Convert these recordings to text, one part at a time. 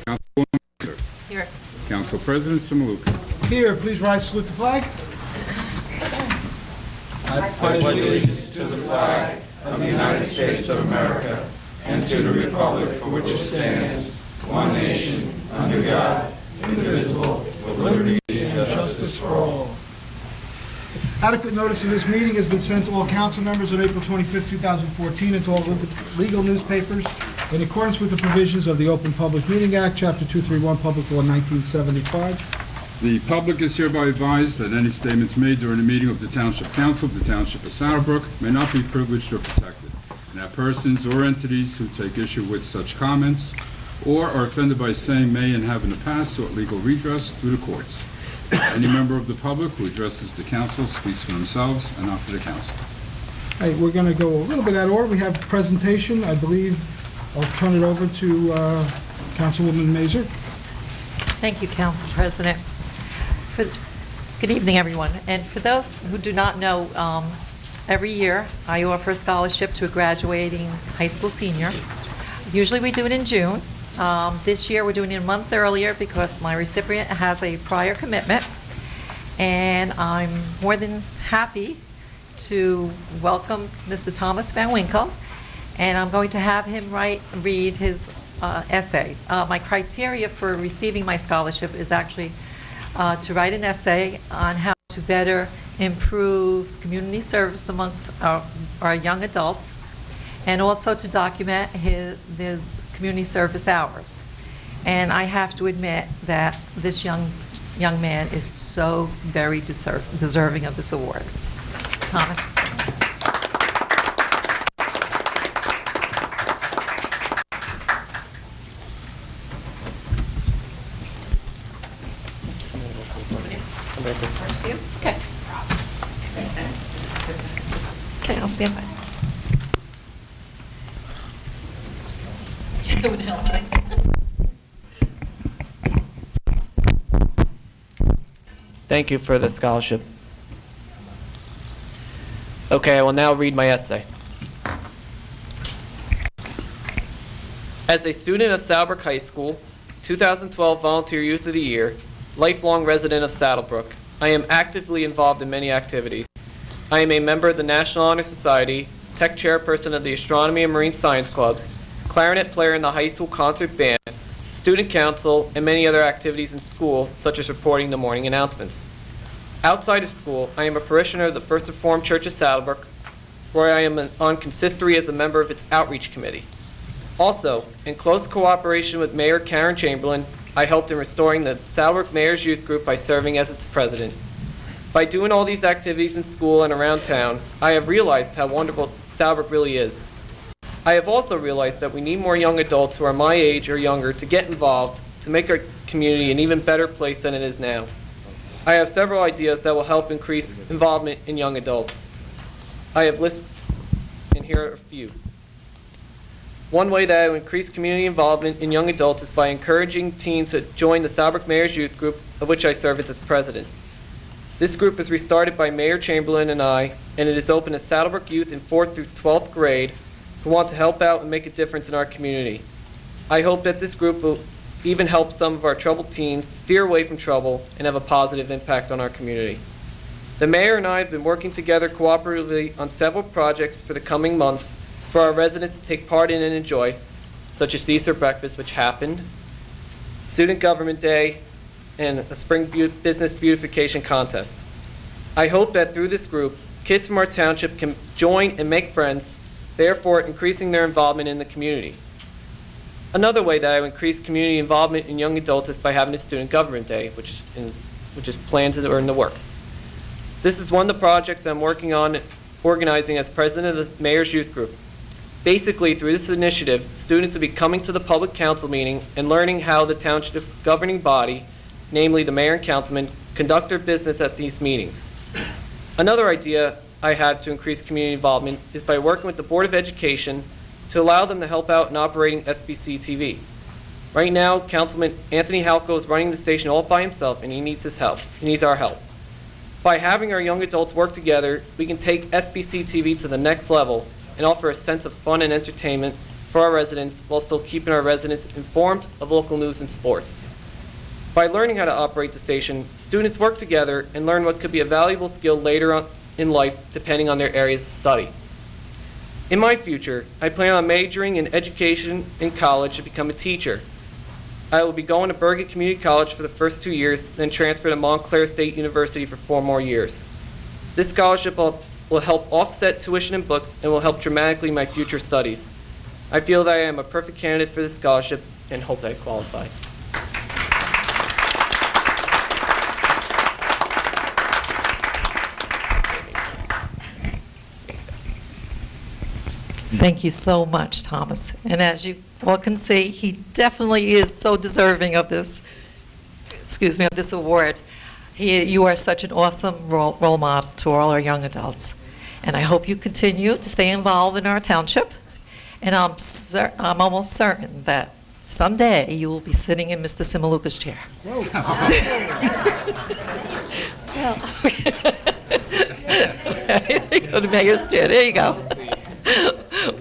Councilwoman Here. Council President Samaluka. Here, please rise, salute the flag. I pledge allegiance to the flag of the United States of America and to the republic for which it stands, one nation, under God, indivisible, with liberty and justice for all. Adequate notice of this meeting has been sent to all council members on April 25, 2014, and to all legal newspapers in accordance with the provisions of the Open Public Meeting Act, Chapter 231, Public Law 1975. The public is hereby advised that any statements made during the meeting of the Township Council of the Township of Saddlebrook may not be privileged or protected, and that persons or entities who take issue with such comments or are offended by saying may and have in the past sought legal redress through the courts. Any member of the public who addresses the council speaks for themselves and not for the council. Hey, we're going to go a little bit out of order. We have a presentation. I believe I'll turn it over to Councilwoman Mazur. Thank you, Council President. Good evening, everyone. And for those who do not know, every year I offer a scholarship to a graduating high school senior. Usually we do it in June. This year we're doing it a month earlier because my recipient has a prior commitment. And I'm more than happy to welcome Mr. Thomas Van Winkle. And I'm going to have him read his essay. My criteria for receiving my scholarship is actually to write an essay on how to better improve community service amongst our young adults, and also to document his community service hours. And I have to admit that this young man is so very deserving of this award. Thomas. Okay. Okay, I'll stand by. It would help, right? Thank you for the scholarship. Okay, I will now read my essay. As a student of Saddlebrook High School, 2012 Volunteer Youth of the Year, lifelong resident of Saddlebrook, I am actively involved in many activities. I am a member of the National Honor Society, tech chairperson of the Astronomy and Marine Science Clubs, clarinet player in the high school concert band, student council, and many other activities in school, such as reporting the morning announcements. Outside of school, I am a parishioner of the First Reformed Church of Saddlebrook, where I am on consistory as a member of its outreach committee. Also, in close cooperation with Mayor Karen Chamberlain, I helped in restoring the Saddlebrook Mayor's Youth Group by serving as its president. By doing all these activities in school and around town, I have realized how wonderful Saddlebrook really is. I have also realized that we need more young adults who are my age or younger to get involved to make our community an even better place than it is now. I have several ideas that will help increase involvement in young adults. I have listed, and here are a few. One way that I will increase community involvement in young adults is by encouraging teens to join the Saddlebrook Mayor's Youth Group, of which I serve as its president. This group is restarted by Mayor Chamberlain and I, and it is open to Saddlebrook youth in 4th through 12th grade who want to help out and make a difference in our community. I hope that this group will even help some of our troubled teens steer away from trouble and have a positive impact on our community. The mayor and I have been working together cooperatively on several projects for the coming months for our residents to take part in and enjoy, such as the Easter breakfast, which happened, Student Government Day, and a Spring Business Beautification Contest. I hope that through this group, kids from our township can join and make friends, therefore increasing their involvement in the community. Another way that I would increase community involvement in young adults is by having a Student Government Day, which is planned or in the works. This is one of the projects I'm working on organizing as president of the Mayor's Youth Group. Basically, through this initiative, students will be coming to the public council meeting and learning how the township governing body, namely the mayor and councilman, conduct their business at these meetings. Another idea I have to increase community involvement is by working with the Board of Education to allow them to help out in operating SBC TV. Right now, Councilman Anthony Halco is running the station all by himself, and he needs his help. He needs our help. By having our young adults work together, we can take SBC TV to the next level and offer a sense of fun and entertainment for our residents while still keeping our residents informed of local news and sports. By learning how to operate the station, students work together and learn what could be a valuable skill later on in life depending on their areas of study. In my future, I plan on majoring in education in college to become a teacher. I will be going to Bergen Community College for the first 2 years, then transfer to Montclair State University for 4 more years. This scholarship will help offset tuition and books and will help dramatically my future studies. I feel that I am a perfect candidate for this scholarship and hope that I qualify. Thank you so much, Thomas. And as you all can see, he definitely is so deserving of this, of this award. You are such an awesome role model to all our young adults. And I hope you continue to stay involved in our township. And I'm almost certain that someday you will be sitting in Mr. Simaluka's chair. Go to mayor's chair. There you go.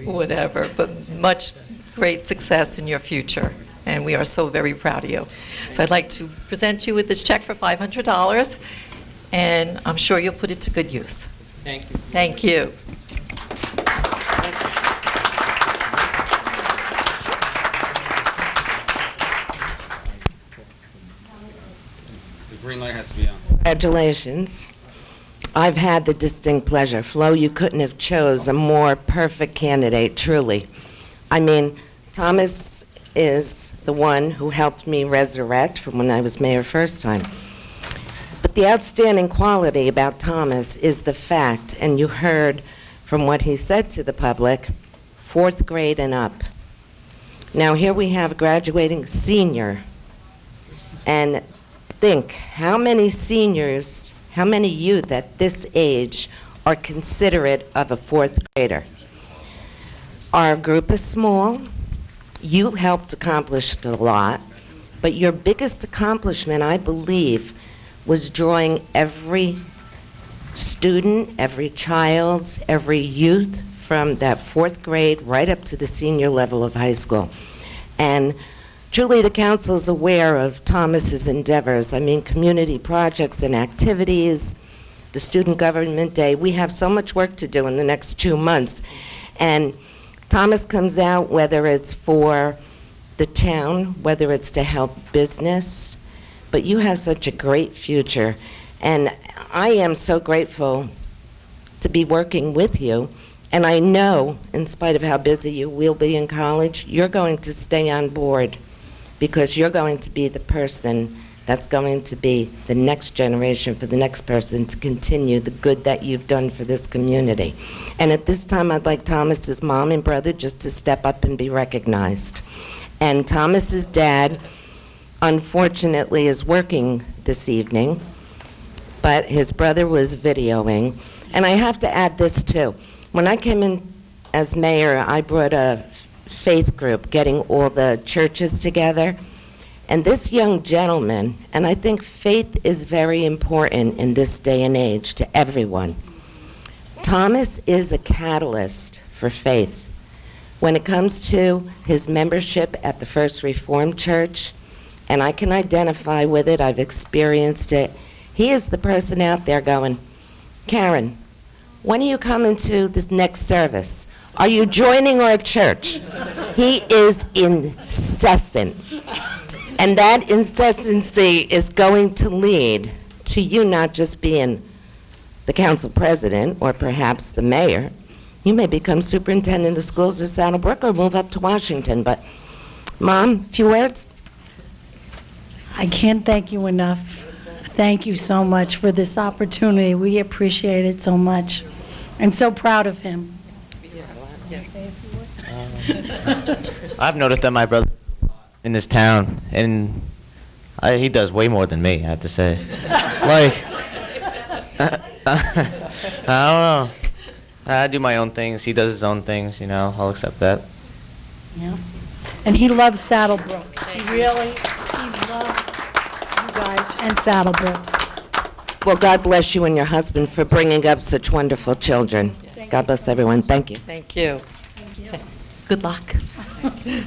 Whatever, but much great success in your future, and we are so very proud of you. So I'd like to present you with this check for $500, and I'm sure you'll put it to good use. Thank you. Thank you. The green light has to be on. Congratulations. I've had the distinct pleasure. Flo, you couldn't have chose a more perfect candidate, truly. I mean, Thomas is the one who helped me resurrect from when I was mayor first time. But the outstanding quality about Thomas is the fact, and you heard from what he said to the public, 4th grade and up. Now here we have a graduating senior, and think how many seniors, how many youth at this age are considerate of a 4th grader? Our group is small. You helped accomplish a lot, but your biggest accomplishment, I believe, was drawing every student, every child, every youth from that 4th grade right up to the senior level of high school. And truly, the council is aware of Thomas's endeavors. I mean, community projects and activities, the Student Government Day. We have so much work to do in the next 2 months. And Thomas comes out, whether it's for the town, whether it's to help business, but you have such a great future. And I am so grateful to be working with you. And I know, in spite of how busy you will be in college, you're going to stay on board, because you're going to be the person that's going to be the next generation for the next person to continue the good that you've done for this community. And at this time, I'd like Thomas's mom and brother just to step up and be recognized. And Thomas's dad, unfortunately, is working this evening, but his brother was videoing. And I have to add this, too. When I came in as mayor, I brought a faith group, getting all the churches together. And this young gentleman, and I think faith is very important in this day and age to everyone. Thomas is a catalyst for faith. When it comes to his membership at the First Reformed Church, and I can identify with it, I've experienced it, he is the person out there going, Karen, when are you coming to this next service? Are you joining our church? He is incessant. And that incessancy is going to lead to you not just being the council president or perhaps the mayor. You may become superintendent of schools of Saddlebrook or move up to Washington. But, Mom, a few words? I can't thank you enough. Thank you so much for this opportunity. We appreciate it so much. And so proud of him. I've noticed that my brother in this town, and he does way more than me, I have to say. Like, I don't know. I do my own things. He does his own things, you know. I'll accept that. Yeah. And he loves Saddlebrook. He loves you guys and Saddlebrook. Well, God bless you and your husband for bringing up such wonderful children. God bless everyone. Thank you. Thank you. Good luck. Okay,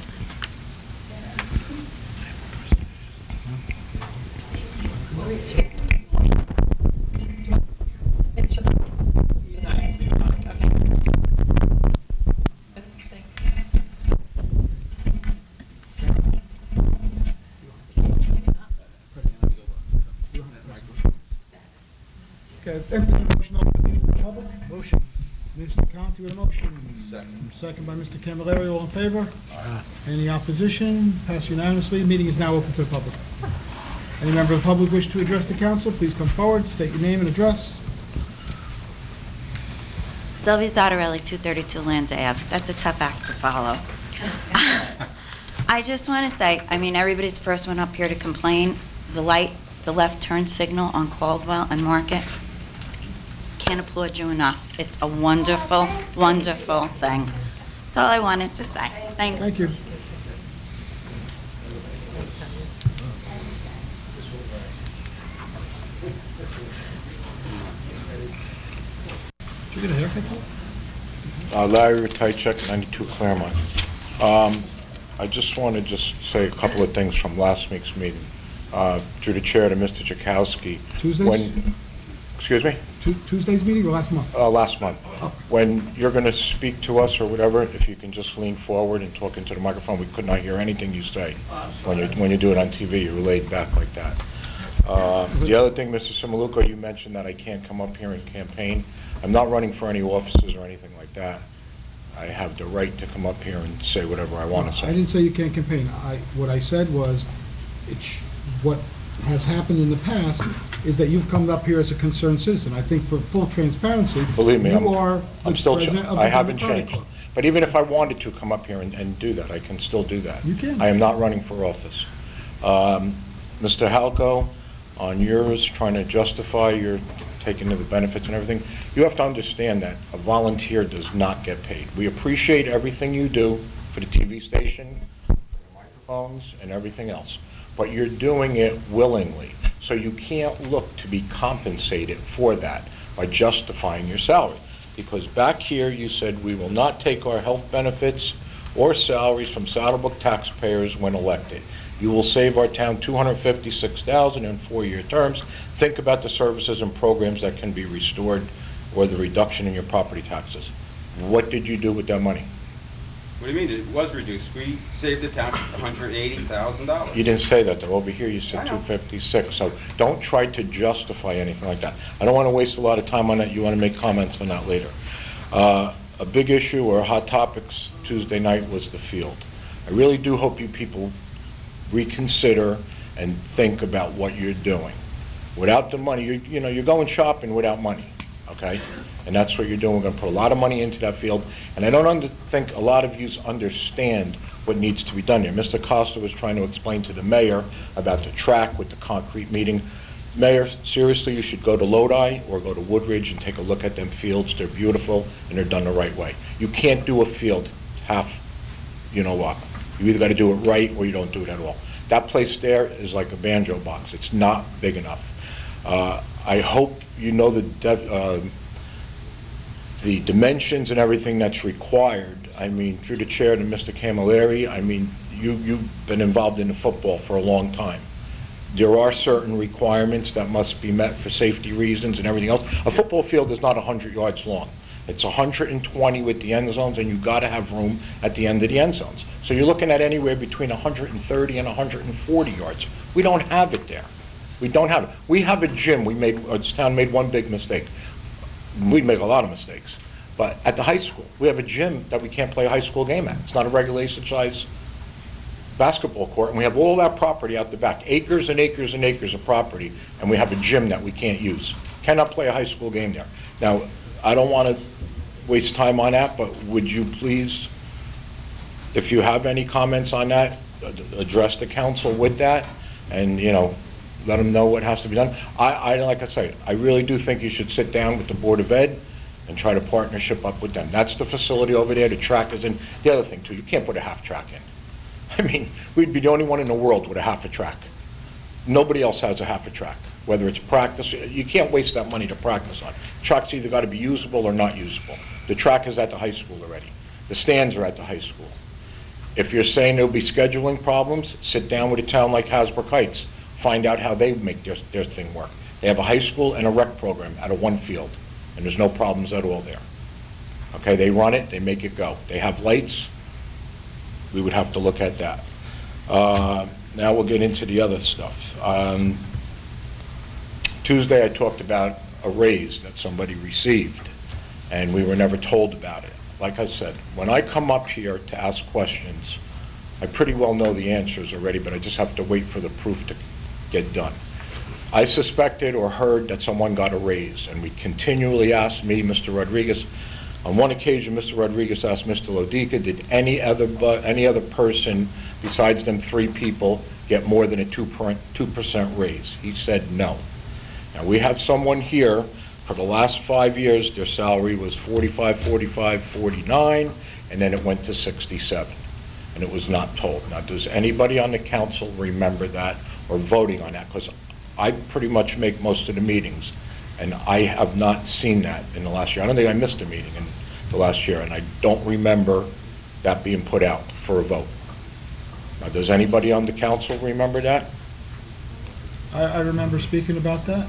entertain a motion to open the meeting to the public. Motion. Mr. Conti with a motion. Second. Second by Mr. Camilleri, all in favor? Aye. Any opposition? Passed unanimously. Meeting is now open to the public. Any member of the public wish to address the council, please come forward, state your name and address. Sylvia Zottarelli, 232 Lands Ave. That's a tough act to follow. I just want to say, I mean, everybody's first one up here to complain. The light, the left turn signal on Caldwell and Market, can't applaud you enough. It's a wonderful, wonderful thing. That's all I wanted to say. Thanks. Thank you. Did you get a haircut? Larry Ratajczyk, 92 Claremont. I just want to say a couple of things from last week's meeting. Through the chair to Mr. Jakowski. Tuesdays? Excuse me? Tuesday's meeting or last month? Last month. Oh. When you're going to speak to us or whatever, if you can just lean forward and talk into the microphone, we could not hear anything you say. When you do it on TV, you're laid back like that. The other thing, Mr. Simaluko, you mentioned that I can't come up here and campaign. I'm not running for any offices or anything like that. I have the right to come up here and say whatever I want to say. I didn't say you can't campaign. What I said was, what has happened in the past is that you've come up here as a concerned citizen. I think for full transparency, Believe me, you are I'm the still, president of the I haven't Democratic changed. Club. But even if I wanted to come up here and do that, I can still do that. You can. I am not running for office. Mr. Halco, on yours, trying to justify your taking the benefits and everything, you have to understand that a volunteer does not get paid. We appreciate everything you do for the TV station, for the microphones, and everything else, but you're doing it willingly. So you can't look to be compensated for that by justifying your salary. Because back here, you said we will not take our health benefits or salaries from Saddlebrook taxpayers when elected. You will save our town $256,000 in 4-year terms. Think about the services and programs that can be restored or the reduction in your property taxes. What did you do with that money? What do you mean? It was reduced. We saved the township $180,000. You didn't say that, though. Over here, you said I know. 256. So don't try to justify anything like that. I don't want to waste a lot of time on that. You want to make comments on that later. A big issue or hot topics Tuesday night was the field. I really do hope you people reconsider and think about what you're doing. Without the money, you're going shopping without money, okay? And that's what you're doing. We're going to put a lot of money into that field, and I don't think a lot of you understand what needs to be done there. Mr. Costa was trying to explain to the mayor about the track with the concrete meeting. Mayor, seriously, you should go to Lodi or go to Woodridge and take a look at them fields. They're beautiful, and they're done the right way. You can't do a field half, you know what. You either got to do it right or you don't do it at all. That place there is like a banjo box. It's not big enough. I hope you know the dimensions and everything that's required. I mean, through the chair to Mr. Camilleri, I mean, you've been involved in the football for a long time. There are certain requirements that must be met for safety reasons and everything else. A football field is not 100 yards long. It's 120 with the end zones, and you've got to have room at the end of the end zones. So you're looking at anywhere between 130 and 140 yards. We don't have it there. We don't have it. We have a gym. This town made one big mistake. We'd make a lot of mistakes. But at the high school, we have a gym that we can't play a high school game at. It's not a regulation size basketball court, and we have all that property out the back, acres and acres and acres of property, and we have a gym that we can't use. Cannot play a high school game there. Now, I don't want to waste time on that, but would you please, if you have any comments on that, address the council with that, and, let them know what has to be done. Like I say, I really do think you should sit down with the Board of Ed and try to partnership up with them. That's the facility over there. The track is in. The other thing, too, you can't put a half track in. I mean, we'd be the only one in the world with a half a track. Nobody else has a half a track. Whether it's practice, you can't waste that money to practice on. Track's either got to be usable or not usable. The track is at the high school already. The stands are at the high school. If you're saying there'll be scheduling problems, sit down with a town like Hasbrook Heights. Find out how they make their thing work. They have a high school and a rec program out of one field, and there's no problems at all there. Okay, they run it, they make it go. They have lights, we would have to look at that. Now we'll get into the other stuff. Tuesday I talked about a raise that somebody received, and we were never told about it. Like I said, when I come up here to ask questions, I pretty well know the answers already, but I just have to wait for the proof to get done. I suspected or heard that someone got a raise, and we continually asked me, Mr. Rodriguez. On one occasion, Mr. Rodriguez asked Mr. Lodica, did any other person besides them 3 people get more than a 2% raise? He said no. Now, we have someone here, for the last 5 years, their salary was 45, 45, 49, and then it went to 67, and it was not told. Now, does anybody on the council remember that or voting on that? Because I pretty much make most of the meetings, and I have not seen that in the last year. I don't think I missed a meeting in the last year, and I don't remember that being put out for a vote. Now, does anybody on the council remember that? I remember speaking about that.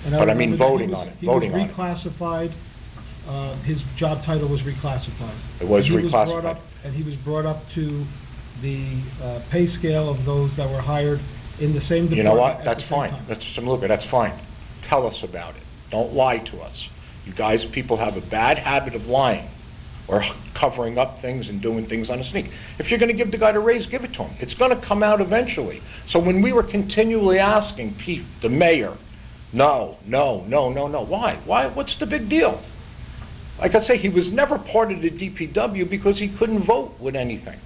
And But I mean remember that voting on it, voting on He it. was reclassified, his job title was reclassified. It was And he brought reclassified. up- And he was brought up to the pay scale of those that were hired in the same department. You know what? at That's the same fine. time. Mr. Maluka, that's fine. Tell us about it. Don't lie to us. You guys, people have a bad habit of lying or covering up things and doing things on a sneak. If you're going to give the guy a raise, give it to him. It's going to come out eventually. So when we were continually asking Pete, the mayor, no, no, no, no, no, why? Why? What's the big deal? Like I say, he was never part of the DPW because he couldn't vote with anything.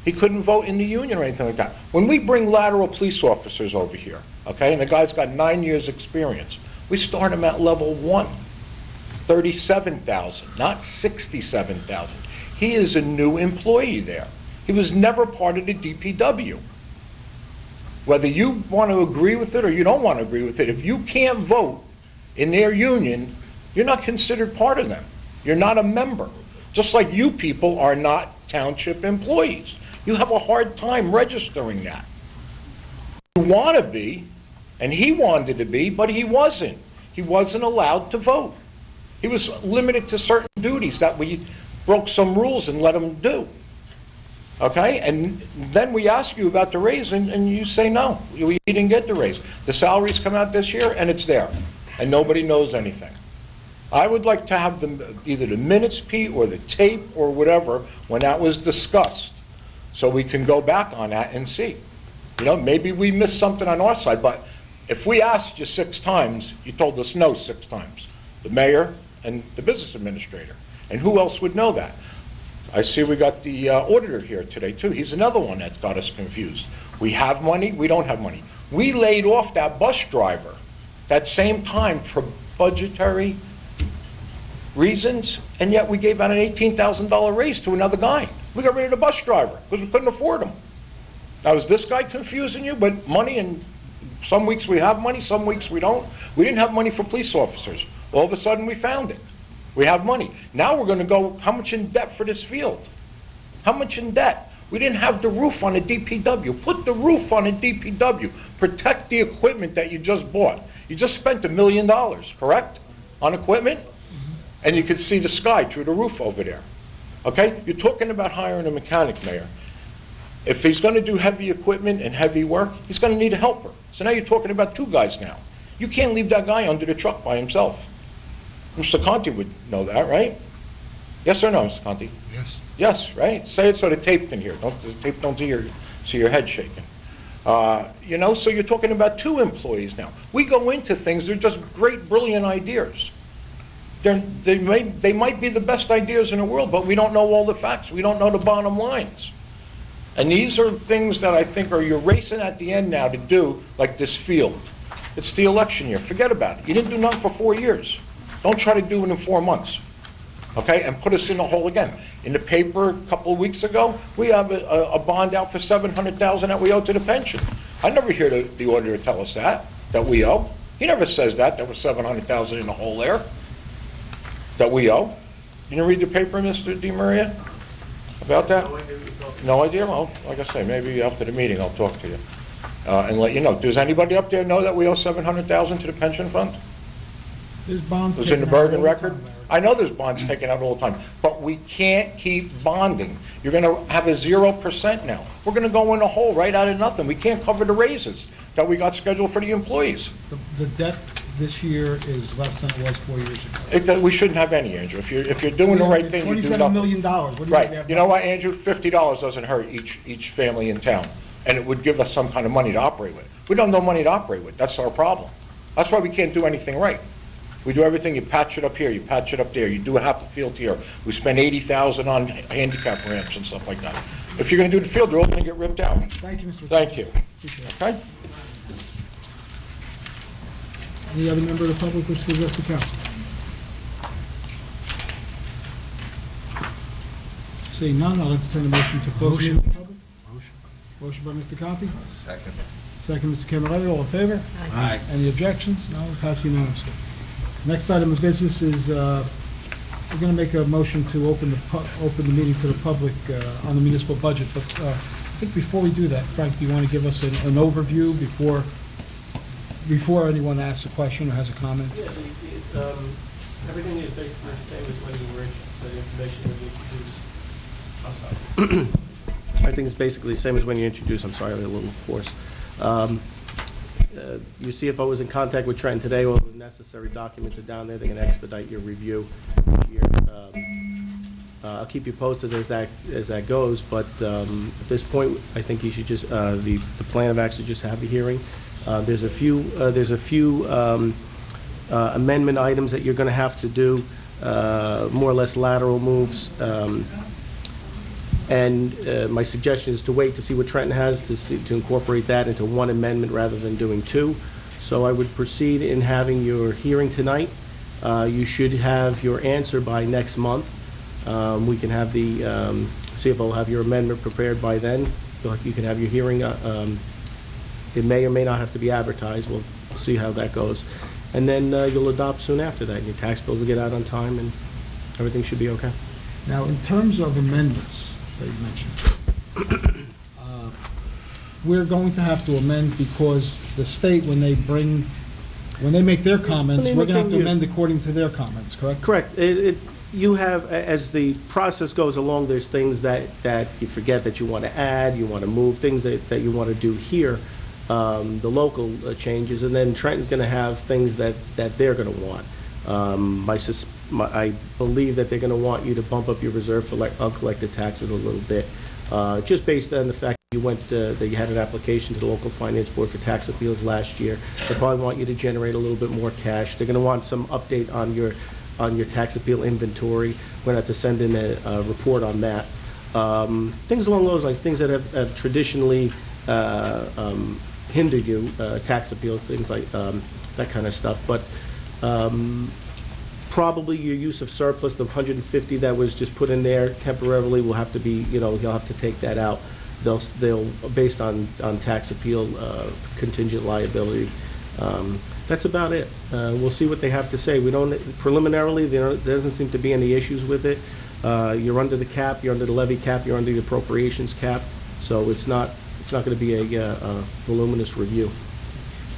He couldn't vote in the union or anything like that. When we bring lateral police officers over here, okay, and the guy's got 9 years' experience, we start him at level 1, 37,000, not 67,000. He is a new employee there. He was never part of the DPW. Whether you want to agree with it or you don't want to agree with it, if you can't vote in their union, you're not considered part of them. You're not a member. Just like you people are not township employees. You have a hard time registering that. You want to be, and he wanted to be, but he wasn't. He wasn't allowed to vote. He was limited to certain duties that we broke some rules and let him do. Okay? And then we ask you about the raise, and you say no. You didn't get the raise. The salaries come out this year, and it's there. And nobody knows anything. I would like to have either the minutes, Pete, or the tape, or whatever, when that was discussed, so we can go back on that and see. You know, maybe we missed something on our side, but if we asked you 6 times, you told us no 6 times. The mayor and the business administrator. And who else would know that? I see we got the auditor here today, too. He's another one that's got us confused. We have money, we don't have money. We laid off that bus driver that same time for budgetary reasons, and yet we gave out an $18,000 raise to another guy. We got rid of the bus driver because we couldn't afford him. Now, is this guy confusing you? But money, and some weeks we have money, some weeks we don't. We didn't have money for police officers. All of a sudden, we found it. We have money. Now we're going to go, how much in debt for this field? How much in debt? We didn't have the roof on a DPW. Put the roof on a DPW. Protect the equipment that you just bought. You just spent $1 million, correct, on equipment? And you can see the sky through the roof over there. Okay? You're talking about hiring a mechanic, Mayor. If he's going to do heavy equipment and heavy work, he's going to need a helper. So now you're talking about 2 guys now. You can't leave that guy under the truck by himself. Mr. Conti would know that, right? Yes or no, Mr. Conti? Yes. Yes, right? Say it so the tape can hear. The tape don't see your head shaking. You know, so you're talking about 2 employees now. We go into things, they're just great, brilliant ideas. They might be the best ideas in the world, but we don't know all the facts. We don't know the bottom lines. And these are things that I think you're racing at the end now to do, like this field. It's the election year. Forget about it. You didn't do nothing for 4 years. Don't try to do it in 4 months. Okay? And put us in the hole again. In the paper a couple of weeks ago, we have a bond out for $700,000 that we owe to the pension. I never hear the auditor tell us that we owe. He never says that was $700,000 in the hole there that we owe. You didn't read the paper, Mr. DiMaria? About that? No idea? Well, like I say, maybe after the meeting, I'll talk to you and let you know. Does anybody up there know that we owe $700,000 to the pension fund? There's bonds It's in the taken out Bergen all the record? time, Larry. I know there's bonds taken out all the time, but we can't keep bonding. You're going to have a 0% now. We're going to go in a hole right out of nothing. We can't cover the raises that we got scheduled for the employees. The debt this year is less than it was 4 years ago. We shouldn't have any, Andrew. If you're doing the right thing, you do $27 nothing. million. What do you Right. have You know now? what, Andrew? $50 doesn't hurt each family in town, and it would give us some kind of money to operate with. We don't have no money to operate with. That's our problem. That's why we can't do anything right. We do everything, you patch it up here, you patch it up there, you do half the field here. We spend $80,000 on handicap ramps and stuff like that. If you're gonna do the field, they're all gonna get ripped out. Thank you, Mr. Thank you. Appreciate it. Okay? Any other member of the public wish to address the council? Seeing none, I'll entertain a motion to close the meeting to the public. Motion by Mr. Conti, Second. second Mr. Candelario, all in favor? Aye. Any objections? No, passed unanimously. Next item of business is, we're going to make a motion to open the meeting to the public on the municipal budget, but I think before we do that, Frank, do you want to give us an overview before anyone asks a question or has a comment? Yeah, everything is basically the same as when you were interested, the information that you introduced. I'm sorry. I think it's basically the same as when you introduced, I'm sorry, I'm a little hoarse. Your CFO was in contact with Trenton today, all the necessary documents are down there, they're gonna expedite your review each year. I'll keep you posted as that goes, but at this point, I think you should just, the plan of action, just have the hearing. There's a few amendment items that you're gonna have to do, more or less lateral moves. And my suggestion is to wait to see what Trenton has, to incorporate that into one amendment rather than doing two. So I would proceed in having your hearing tonight. You should have your answer by next month. We can have the CFO have your amendment prepared by then. You can have your hearing. It may or may not have to be advertised. We'll see how that goes. And then you'll adopt soon after that. Your tax bills will get out on time, and everything should be okay. Now, in terms of amendments that you mentioned, we're going to have to amend because the state, when they make their comments, we're going to have to amend according to their comments, correct? Correct. You have, as the process goes along, there's things that you forget that you want to add, you want to move, things that you want to do here, the local changes, and then Trenton's going to have things that they're going to want. I believe that they're going to want you to bump up your reserve for uncollected taxes a little bit, just based on the fact that you had an application to the local finance board for tax appeals last year. They probably want you to generate a little bit more cash. They're going to want some update on your tax appeal inventory. We're going to have to send in a report on that. Things along those lines, things that have traditionally hindered you, tax appeals, things like that kind of stuff. But probably your use of surplus, the 150 that was just put in there temporarily will have to be, you'll have to take that out. They'll based on tax appeal contingent liability. That's about it. We'll see what they have to say. Preliminarily, there doesn't seem to be any issues with it. You're under the cap, you're under the levy cap, you're under the appropriations cap, so it's not going to be a voluminous review.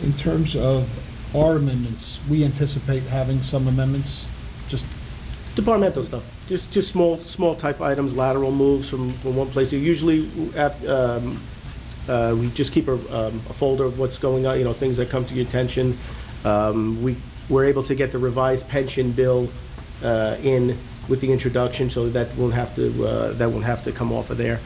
In terms of our amendments, we anticipate having some amendments, just Departmental stuff, just small type items, lateral moves from one place. Usually, we just keep a folder of what's going on, things that come to your attention. We're able to get the revised pension bill in with the introduction, so that won't have to come off of there.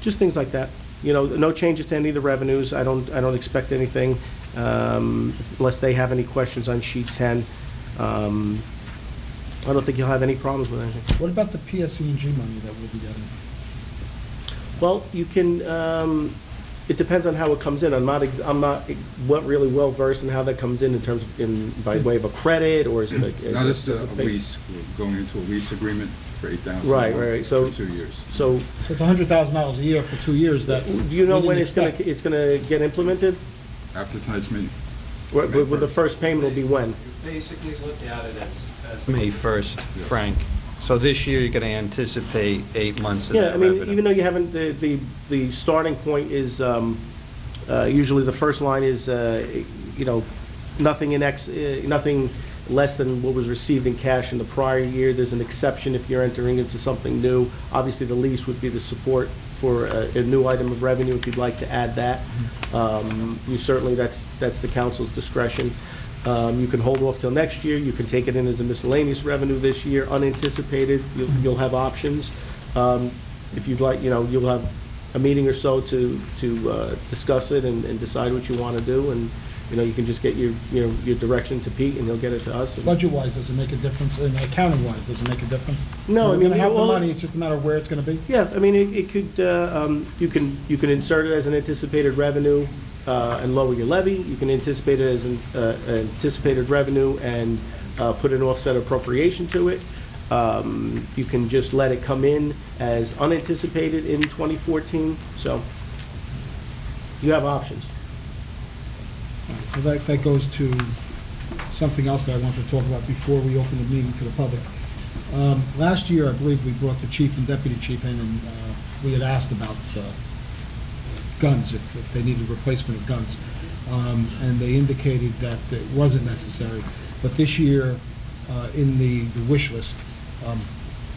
Just things like that. No changes to any of the revenues. I don't expect anything unless they have any questions on sheet 10. I don't think you'll have any problems with anything. what about the PSE&G money that we'll be getting? Well, you can. It depends on how it comes in. I'm not really well versed in how that comes in terms of by way of a credit, or is it Now, this is a lease. We're going into a lease agreement for $8,000 right. So for 2 years. So it's $100,000 a year for 2 years. That do you know when it's going to get implemented? After tonight's meeting. With the first payment will be when? You basically look at it as May 1st, Frank. So this year, you're going to anticipate 8 months of Yeah, that I mean, revenue? even though you haven't, the starting point is, usually the first line is, nothing nothing less than what was received in cash in the prior year. There's an exception if you're entering into something new. Obviously, the lease would be the support for a new item of revenue, if you'd like to add that. You certainly, that's the council's discretion. You can hold off till next year. You can take it in as a miscellaneous revenue this year, unanticipated. You'll have options. If you'd like, you'll have a meeting or so to discuss it and decide what you want to do. And, you can just get your direction to Pete, and he'll get it to us. Budget-wise, does it make a difference? And accounting-wise, does it make a difference? No, We're I mean, going to have the well, money, it's just a matter of where it's going to be? Yeah, I mean, it could, you can insert it as an anticipated revenue and lower your levy. You can anticipate it as an anticipated revenue and put an offset appropriation to it. You can just let it come in as unanticipated in 2014. So you have options. So that goes to something else that I wanted to talk about before we open the meeting to the public. Last year, I believe we brought the chief and deputy chief in, and we had asked about guns, if they needed replacement of guns. And they indicated that it wasn't necessary. But this year, in the wish list,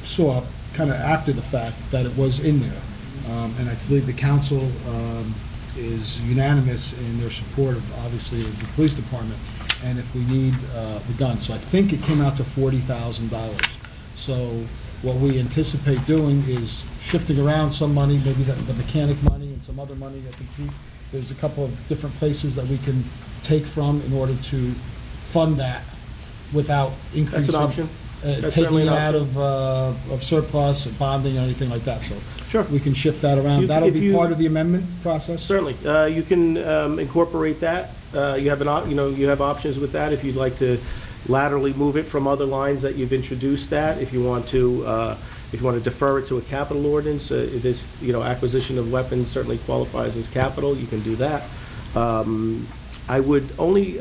saw kind of after the fact that it was in there. And I believe the council is unanimous in their support of, obviously, the police department, and if we need the guns. So I think it came out to $40,000. So what we anticipate doing is shifting around some money, maybe the mechanic money and some other money that we keep. There's a couple of different places that we can take from in order to fund that without increasing. That's an option. That's Taking certainly it an out option. of surplus, bonding, or anything like that. So Sure. we can shift that around. That'll be part of the amendment process? Certainly. You can incorporate that. You have you have options with that if you'd like to laterally move it from other lines that you've introduced that. If you want to defer it to a capital ordinance, this acquisition of weapons certainly qualifies as capital. You can do that. I would only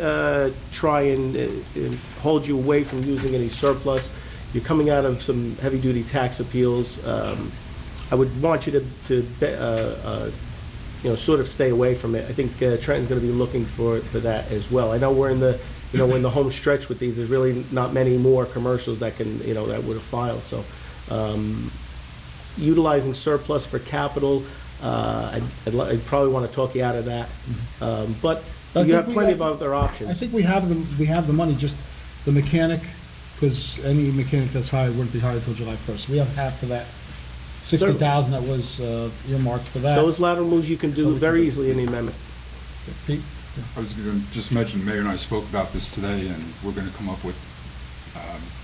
try and hold you away from using any surplus. You're coming out of some heavy-duty tax appeals. I would want you to sort of stay away from it. I think Trenton's going to be looking for that as well. I know we're in the we're in the home stretch with these. There's really not many more commercials that can that would have filed. So utilizing surplus for capital, I'd probably want to talk you out of that. But you have plenty of other options. I think we have the money, just the mechanic, because any mechanic that's hired wouldn't be hired until July 1st. We have half of that, 60,000 that was earmarked for that. Those lateral moves you can do very easily in the amendment. Pete? I was going to just mention, the mayor and I spoke about this today, and we're going to come up with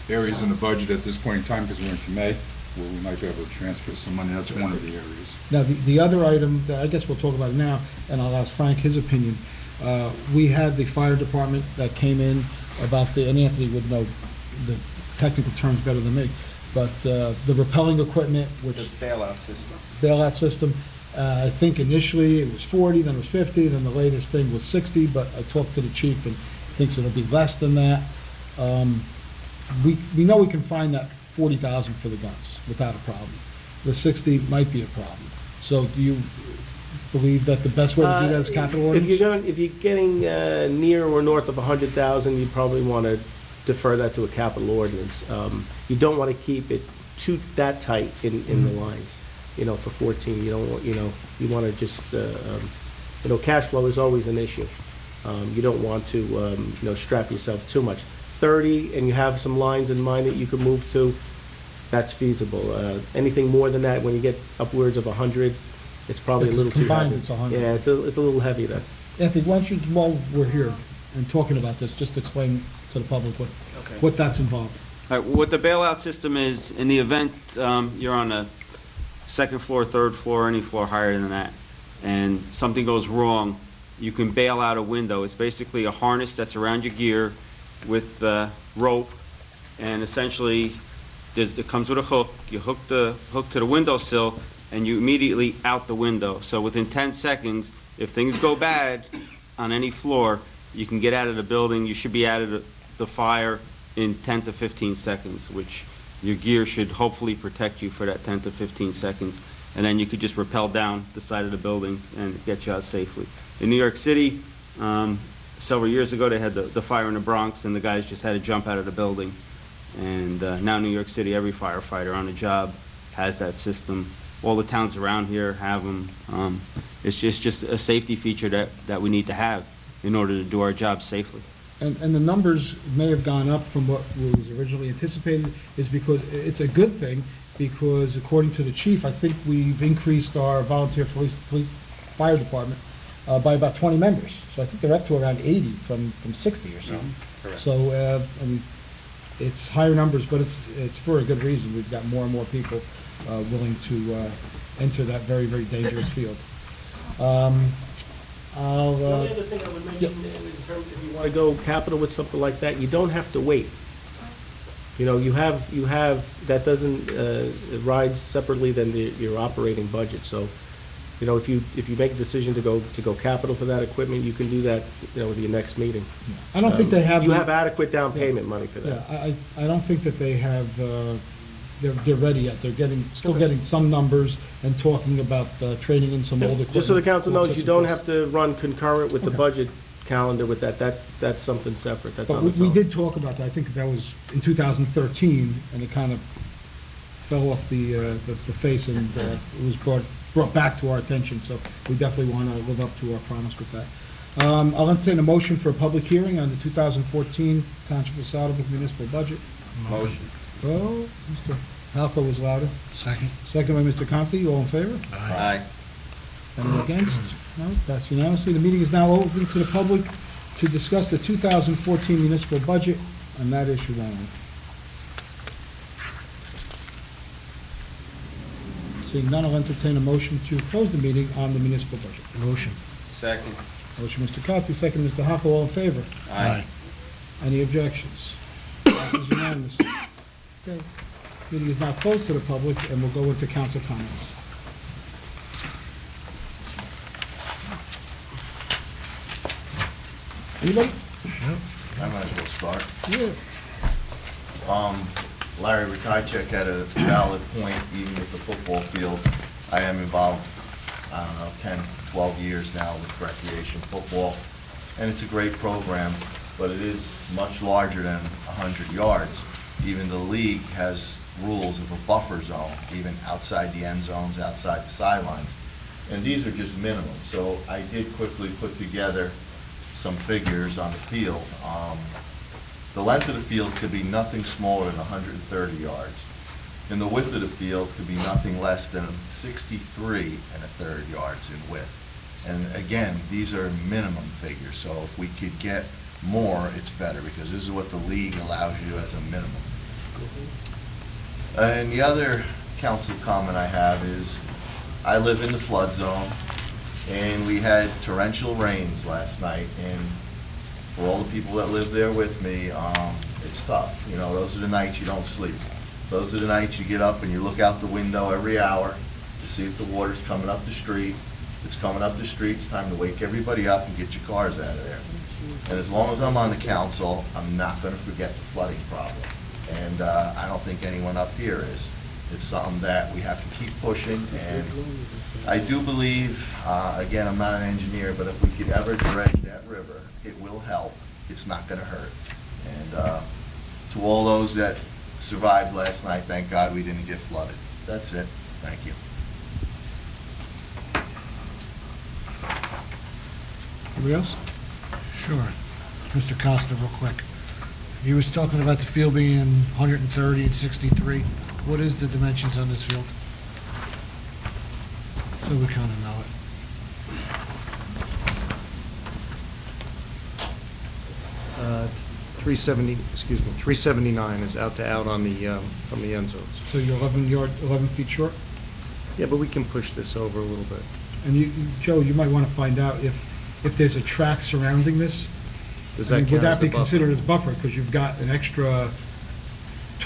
areas in the budget at this point in time, because we're into May, where we might be able to transfer some money. That's one of the areas. Now, the other item, that I guess we'll talk about it now, and I'll ask Frank his opinion. We had the fire department that came in about and Anthony would know the technical terms better than me, but the rappelling equipment, which It's a bailout system. Bailout system, I think initially it was 40, then it was 50, then the latest thing was 60, but I talked to the chief and thinks it'll be less than that. We know we can find that 40,000 for the guns without a problem. The 60 might be a problem. So do you believe that the best way to do that is capital ordinance? If you're getting near or north of 100,000, you probably want to defer that to a capital ordinance. You don't want to keep it that tight in the lines. For 14, you don't want, you want to just, cash flow is always an issue. You don't want to, strap yourself too much. 30, and you have some lines in mind that you could move to, that's feasible. Anything more than that, when you get upwards of 100, it's probably a little too combined heavy. it's 100. Yeah, it's a little heavy then. Anthony, why don't you, while we're here and talking about this, just explain to the public what that's involved. All right, what the bailout system is, in the event you're on a second floor, third floor, any floor higher than that, and something goes wrong, you can bail out a window. It's basically a harness that's around your gear with rope, and essentially it comes with a hook. You hook the hook to the windowsill, and you immediately out the window. So within 10 seconds, if things go bad on any floor, you can get out of the building. You should be out of the fire in 10 to 15 seconds, which Your gear should hopefully protect you for that 10 to 15 seconds, and then you could just rappel down the side of the building and get you out safely. In New York City, several years ago, they had the fire in the Bronx, and the guys just had to jump out of the building. And now New York City, every firefighter on the job has that system. All the towns around here have them. It's just a safety feature that we need to have in order to do our job safely. And the numbers may have gone up from what was originally anticipated, is because it's a good thing, because according to the chief, I think we've increased our volunteer police fire department by about 20 members. So I think they're up to around 80 from 60 or so. Correct. So, I mean, it's higher numbers, but it's for a good reason. We've got more and more people willing to enter that very, very dangerous field. The only other thing I would mention, in terms, if you want to go capital with something like that, you don't have to wait. You know, you have, that doesn't, it rides separately than your operating budget. So, you know, if you make a decision to go capital for that equipment, you can do that, you know, with your next meeting. I don't think they have. You have adequate down payment money for that. Yeah, I don't think that they have, they're ready yet. They're still getting some numbers and talking about training in some old equipment. Just so the council knows, you don't have to run concurrent with the budget calendar with that. That's something separate. That's But on its we own. did talk about that. I think that was in 2013, and it kind of fell off the face, and it was brought back to our attention. So we definitely want to live up to our promise with that. I'll entertain a motion for a public hearing on the 2014 Township of Saddlebrook municipal budget. Motion. Oh, Mr. Halco was louder. Second. Second by Mr. Conti. All in favor? Aye. Anyone against? No, that's unanimously. The meeting is now open to the public to discuss the 2014 municipal budget on that issue only. Seeing none, I'll entertain a motion to close the meeting on the municipal budget. Motion. Second. Motion, Mr. Conti, second, Mr. Halco. All in favor? Aye. Any objections? Passes unanimously. Okay. Meeting is now closed to the public, and we'll go into council comments. Anybody? I might as well start. Yeah. Larry Ratajczyk had a valid point, even with the football field. I am involved, I don't know, 10, 12 years now with recreation football, and it's a great program, but it is much larger than 100 yards. Even the league has rules of a buffer zone, even outside the end zones, outside the sidelines. And these are just minimum. So I did quickly put together some figures on the field. The length of the field could be nothing smaller than 130 yards. And the width of the field could be nothing less than 63 1/3 yards in width. And again, these are minimum figures, so if we could get more, it's better, because this is what the league allows you as a minimum. And the other council comment I have is, I live in the flood zone, and we had torrential rains last night, and for all the people that live there with me, it's tough. You know, those are the nights you don't sleep. Those are the nights you get up and you look out the window every hour to see if the water's coming up the street. If it's coming up the street, it's time to wake everybody up and get your cars out of there. And as long as I'm on the council, I'm not going to forget the flooding problem. And I don't think anyone up here is. It's something that we have to keep pushing, and I do believe, again, I'm not an engineer, but if we could ever dredge that river, it will help. It's not going to hurt. And to all those that survived last night, thank God we didn't get flooded. That's it. Thank you. Anybody else? Sure. Mr. Costa, real quick. He was talking about the field being 130 and 63. What is the dimensions on this field? So we kind of know it. Uh, 379 is out to out on the, from the end zones. So you're 11 feet short? Yeah, but we can push this over a little bit. And you, Joe, you might want to find out if there's a track surrounding this. Does that count Would that as the be buffer? considered as buffer, because you've got an extra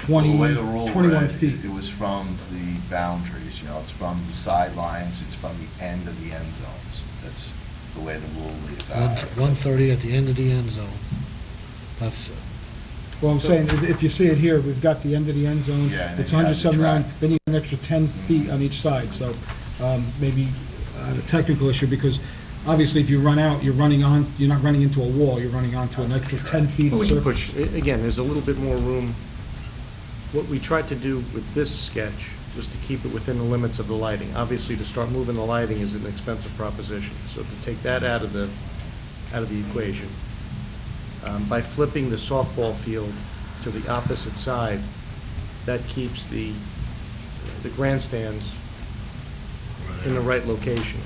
The way the rule 21 read, feet? it was from the boundaries, you know, it's from the sidelines, it's from the end of the end zones. That's the way the rule reads. 130 at the end of the end zone. That's Well, I'm saying is if you see it here, we've got the end of the end zone. Yeah, and It's then you have the 179, track. then you have an extra 10 feet on each side, so maybe a technical issue, because obviously if you run out, you're not running into a wall, you're running onto an extra 10 feet of We can surface. push, again, there's a little bit more room. What we tried to do with this sketch was to keep it within the limits of the lighting. Obviously, to start moving the lighting is an expensive proposition, so to take that out of the equation, by flipping the softball field to the opposite side, that keeps the grandstands in the right location.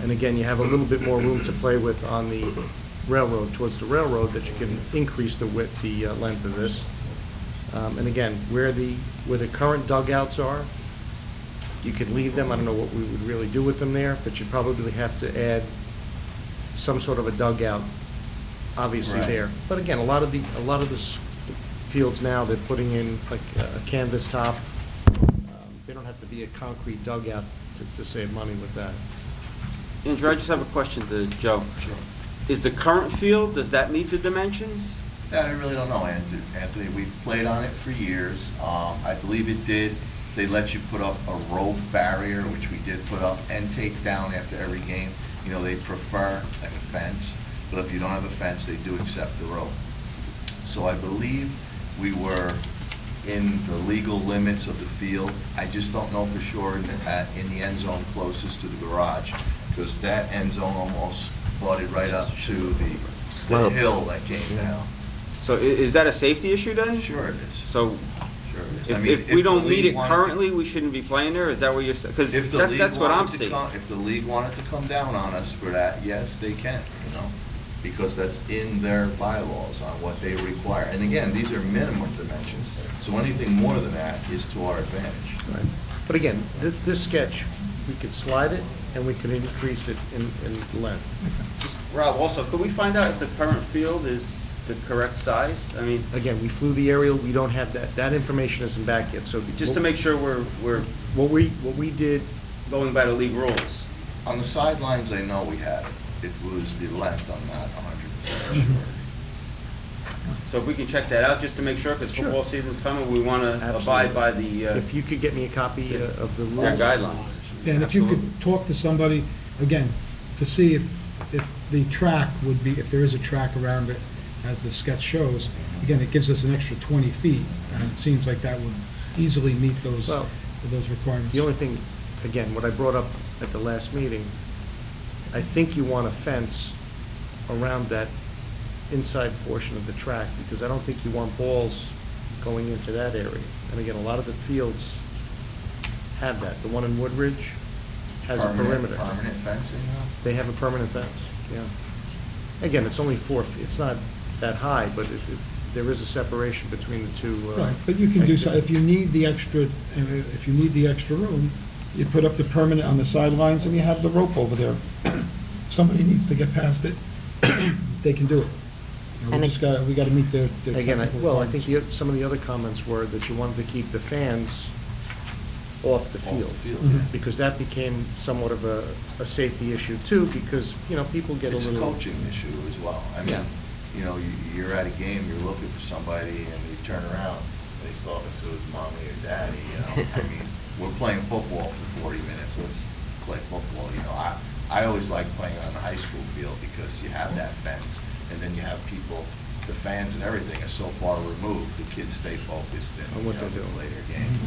And again, you have a little bit more room to play with on the railroad, towards the railroad, that you can increase the width, the length of this. And again, where the current dugouts are, you could leave them. I don't know what we would really do with them there, but you probably have to add some sort of a dugout, obviously, Right. there. But again, a lot of the fields now, they're putting in like a canvas top. They don't have to be a concrete dugout to save money with that. Andrew, I just have a question to Joe. Sure. Is the current field, does that meet the dimensions? That I really don't know, Anthony. We've played on it for years. I believe it did. They let you put up a rope barrier, which we did put up, and take down after every game. You know, they prefer like a fence, but if you don't have a fence, they do accept the rope. So I believe we were in the legal limits of the field. I just don't know for sure in the end zone closest to the garage, because that end zone almost brought it right up to the hill that came down. So is that a safety issue then? Sure it is. So Sure it is. I mean, if we the don't meet league it wanted to- currently, we shouldn't be playing there? Is that what you're saying? Because If the league that's what I'm wanted to seeing. come, if the league wanted to come down on us for that, yes, they can, you know, because that's in their bylaws on what they require. And again, these are minimum dimensions, so anything more than that is to our advantage. Right. But again, this sketch, we could slide it and we could increase it in length. Rob, also, could we find out if the current field is the correct size? I mean, Again, we flew the aerial, we don't have that information isn't back yet, so. just to make sure we're What we did, going by the league rules. On the sidelines, I know we had it. It was the length, I'm not 100% sure. So if we can check that out, just to make sure, because Sure. football season's coming, we want to Absolutely. abide by the, if you could get me a copy of the their rules. guidelines. Yeah, and if you could talk to somebody, again, to see if the track would be, if there is a track around it, as the sketch shows, again, it gives us an extra 20 feet, and it seems like that would easily meet those Well, requirements. The only thing, again, what I brought up at the last meeting, I think you want a fence around that inside portion of the track, because I don't think you want balls going into that area. And again, a lot of the fields have that. The one in Woodridge has a perimeter. Permanent fencing now? They have a permanent fence, yeah. Again, it's only 4 feet, it's not that high, but there is a separation between the two. Right, but you can do so, if you need the extra room, you put up the permanent on the sidelines and you have the rope over there. If somebody needs to get past it, they can do it. You know, And we gotta meet the Again, technical I think requirements. some of the other comments were that you wanted to keep the fans off the Off the field. field, Mhm. Because that became somewhat of a safety issue too, because, people get a It's a little. coaching issue as well. I Yeah. mean, you're at a game, you're looking for somebody, and you turn around, and he's talking to his mommy or daddy, I mean, we're playing football for 40 minutes, let's play football, I always like playing on the high school field, because you have that fence, and then you have people, the fans and everything are so far removed, the kids stay focused On in what they're the doing. later game.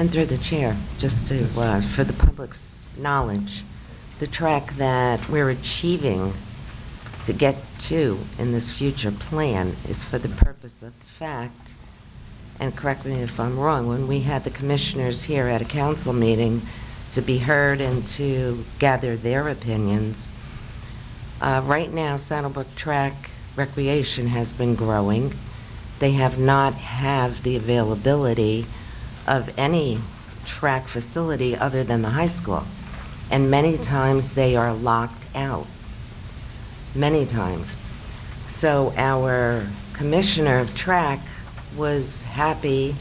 And through the chair, just to, for the public's knowledge, the track that we're achieving to get to in this future plan is for the purpose of the fact, and correct me if I'm wrong, when we had the commissioners here at a council meeting to be heard and to gather their opinions, right now, Saddlebrook Track Recreation has been growing. They have not have the availability of any track facility other than the high school. And many times they are locked out. Many times. So our commissioner of track was happy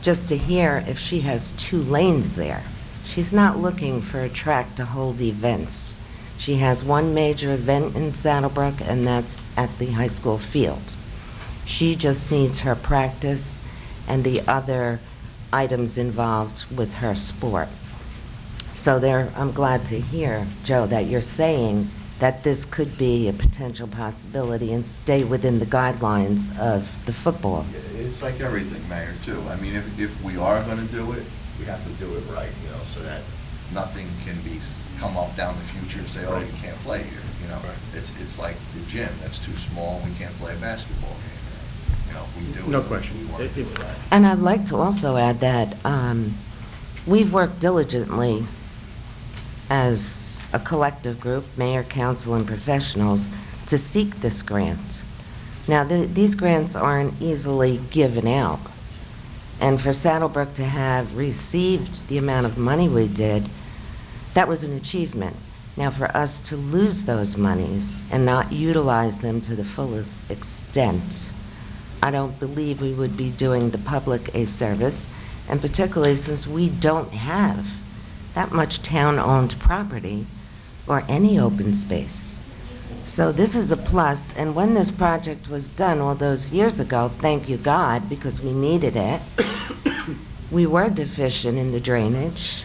just to hear if she has 2 lanes there. She's not looking for a track to hold events. She has one major event in Saddlebrook, and that's at the high school field. She just needs her practice and the other items involved with her sport. So I'm glad to hear, Joe, that you're saying that this could be a potential possibility and stay within the guidelines of the football. It's like everything, Mayor, too. I mean, if we are going to do it, we have to do it right, so that nothing can come up down the future and say, oh, you can't play here, It's like the gym, that's too small, we can't play a basketball game. If we do it. No question. We want to do it right. And I'd like to also add that we've worked diligently as a collective group, mayor, council, and professionals, to seek this grant. Now, these grants aren't easily given out. And for Saddlebrook to have received the amount of money we did, that was an achievement. Now, for us to lose those monies and not utilize them to the fullest extent, I don't believe we would be doing the public a service, and particularly since we don't have that much town-owned property or any open space. So this is a plus, and when this project was done all those years ago, thank you God, because we needed it, we were deficient in the drainage,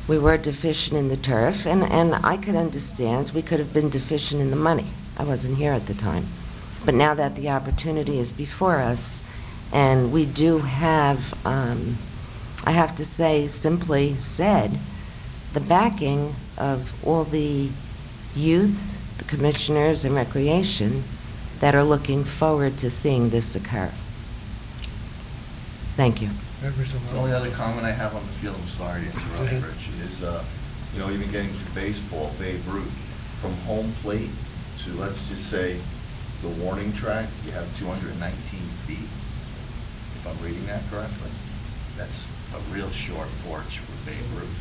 we were deficient in the turf, and I could understand we could have been deficient in the money. I wasn't here at the time. But now that the opportunity is before us, and we do have, I have to say, simply said, the backing of all the youth, the commissioners, and recreation that are looking forward to seeing this occur. Thank you. The only other comment I have on the field, I'm sorry to interrupt, Rich, is, even getting to baseball, Babe Ruth, from home plate to, let's just say, the warning track, you have 219 feet, if I'm reading that correctly. That's a real short porch for Babe Ruth.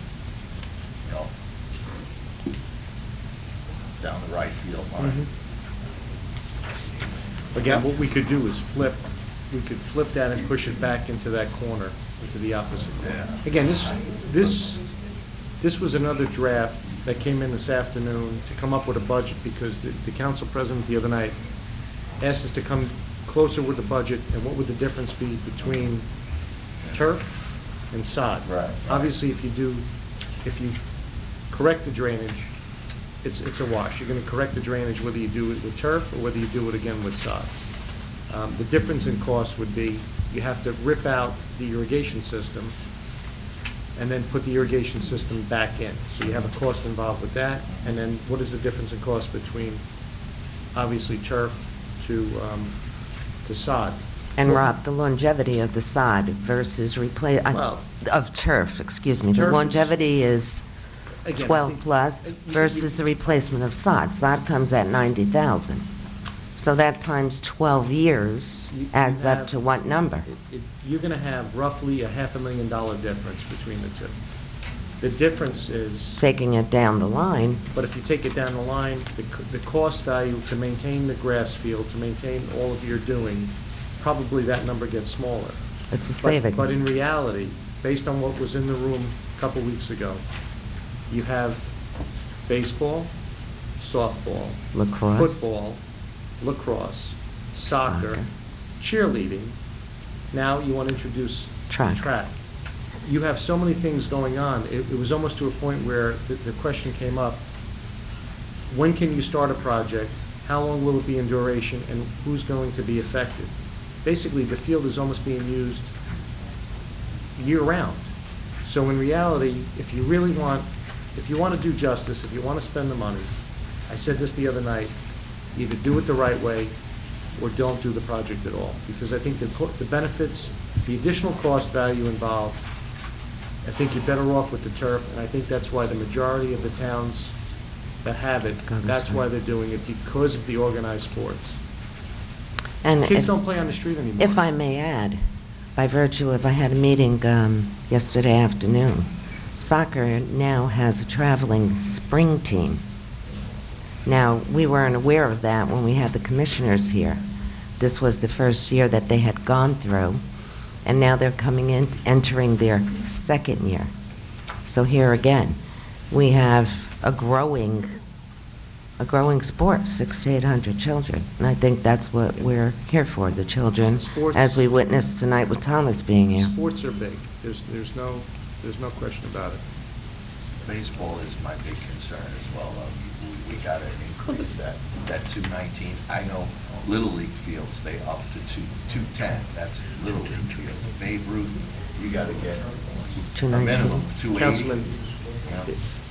Down the right field line. Again, what we could do is we could flip that and push it back into that corner, into the opposite corner. Yeah. Again, this was another draft that came in this afternoon to come up with a budget, because the council president the other night asked us to come closer with the budget and what would the difference be between turf and sod. Right. Obviously, if you correct the drainage, it's a wash. You're going to correct the drainage whether you do it with turf or whether you do it again with sod. The difference in cost would be you have to rip out the irrigation system and then put the irrigation system back in. So you have a cost involved with that. And then what is the difference in cost between, obviously, turf to sod? And Rob, the longevity of the sod versus of turf, excuse me. The Turf is- longevity is Again, I 12 think- plus versus the replacement of sod. Sod comes at 90,000. So that times 12 years You adds up have- to what number? You're going to have roughly a $500,000 difference between the two. The difference is, Taking it down the line, but if you take it down the line, the cost value to maintain the grass field, to maintain all of your doing, probably that number gets smaller. it's a But savings. in reality, based on what was in the room a couple weeks ago, you have baseball, softball, Lacrosse. football, lacrosse, soccer, cheerleading. Now you want to introduce Track. You have so many things going on. It was almost to a point where the question came up, when can you start a project? How long will it be in duration? And who's going to be affected? Basically, the field is almost being used year-round. So in reality, if you want to do justice, if you want to spend the money, I said this the other night, either do it the right way or don't do the project at all. Because I think the benefits, the additional cost value involved, I think you're better off with the turf, and I think that's why the majority of the towns that have it, that's why they're doing it, because of the organized sports. And Kids don't play on the street anymore. If I may add, by virtue of, I had a meeting yesterday afternoon. Soccer now has a traveling spring team. Now, we weren't aware of that when we had the commissioners here. This was the first year that they had gone through, and now they're coming in, entering their second year. So here again, we have a growing sport, 600 to 800 children. And I think that's what we're here for, the children, Sports- as we witnessed tonight with Thomas being here. Sports are big. There's no question about it. Baseball is my big concern as well. We got to increase that 219. I know Little League fields, they up to 210. That's Little League fields. Babe Ruth, you got to get a 219. minimum of 280. Councilman, Yeah.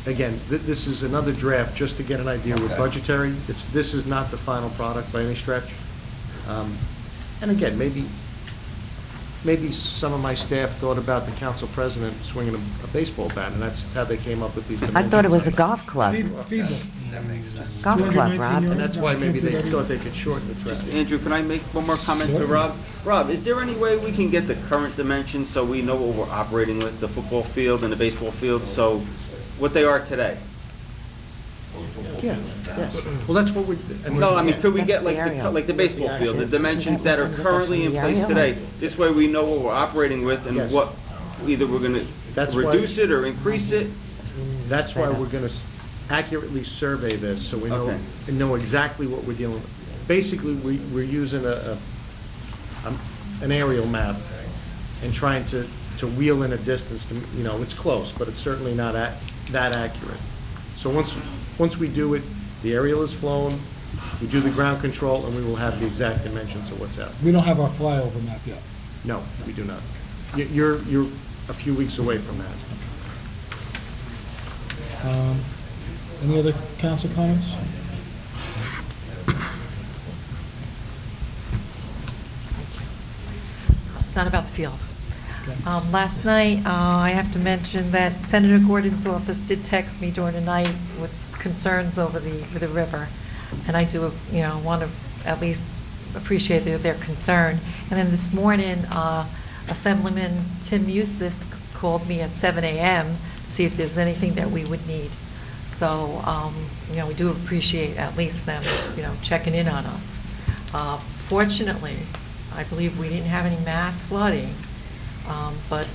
again, this is another draft, just to get an idea with Okay. budgetary. This is not the final product by any stretch. And again, maybe some of my staff thought about the council president swinging a baseball bat, and that's how they came up with these I dimensions. thought it was a golf club. Feeble. That makes sense. Golf club, 219 Rob. yards? And that's why No, maybe can't do they that thought either. they could shorten the Just, track. Andrew, can I make one more comment to Rob? Rob, is there any way we can get the current dimensions so we know what we're operating with, the football field and the baseball field, so what they are today? Yeah, yes. Well, that's what we. No, I mean, could we That's get the like aerial. like the baseball field, the dimensions that are currently in place today? This way we know what we're operating with and Yes. what, either we're gonna That's why- reduce it or increase it. That's why we're going to accurately survey this, so we know, Okay. and know exactly what we're dealing with. Basically, we're using an aerial map and trying to wheel in a distance to, it's close, but it's certainly not that accurate. So once we do it, the aerial is flown, we do the ground control, and we will have the exact dimensions of what's out. We don't have our flyover map yet. No, we do not. You're a few weeks away from that. Any other council comments? It's not about the field. Last night, I have to mention that Senator Gordon's office did text me during the night with concerns over the river, and I do, want to at least appreciate their concern. And then this morning, Assemblyman Tim Eustace called me at 7 a.m. to see if there's anything that we would need. So, we do appreciate at least them, checking in on us. Fortunately, I believe we didn't have any mass flooding, but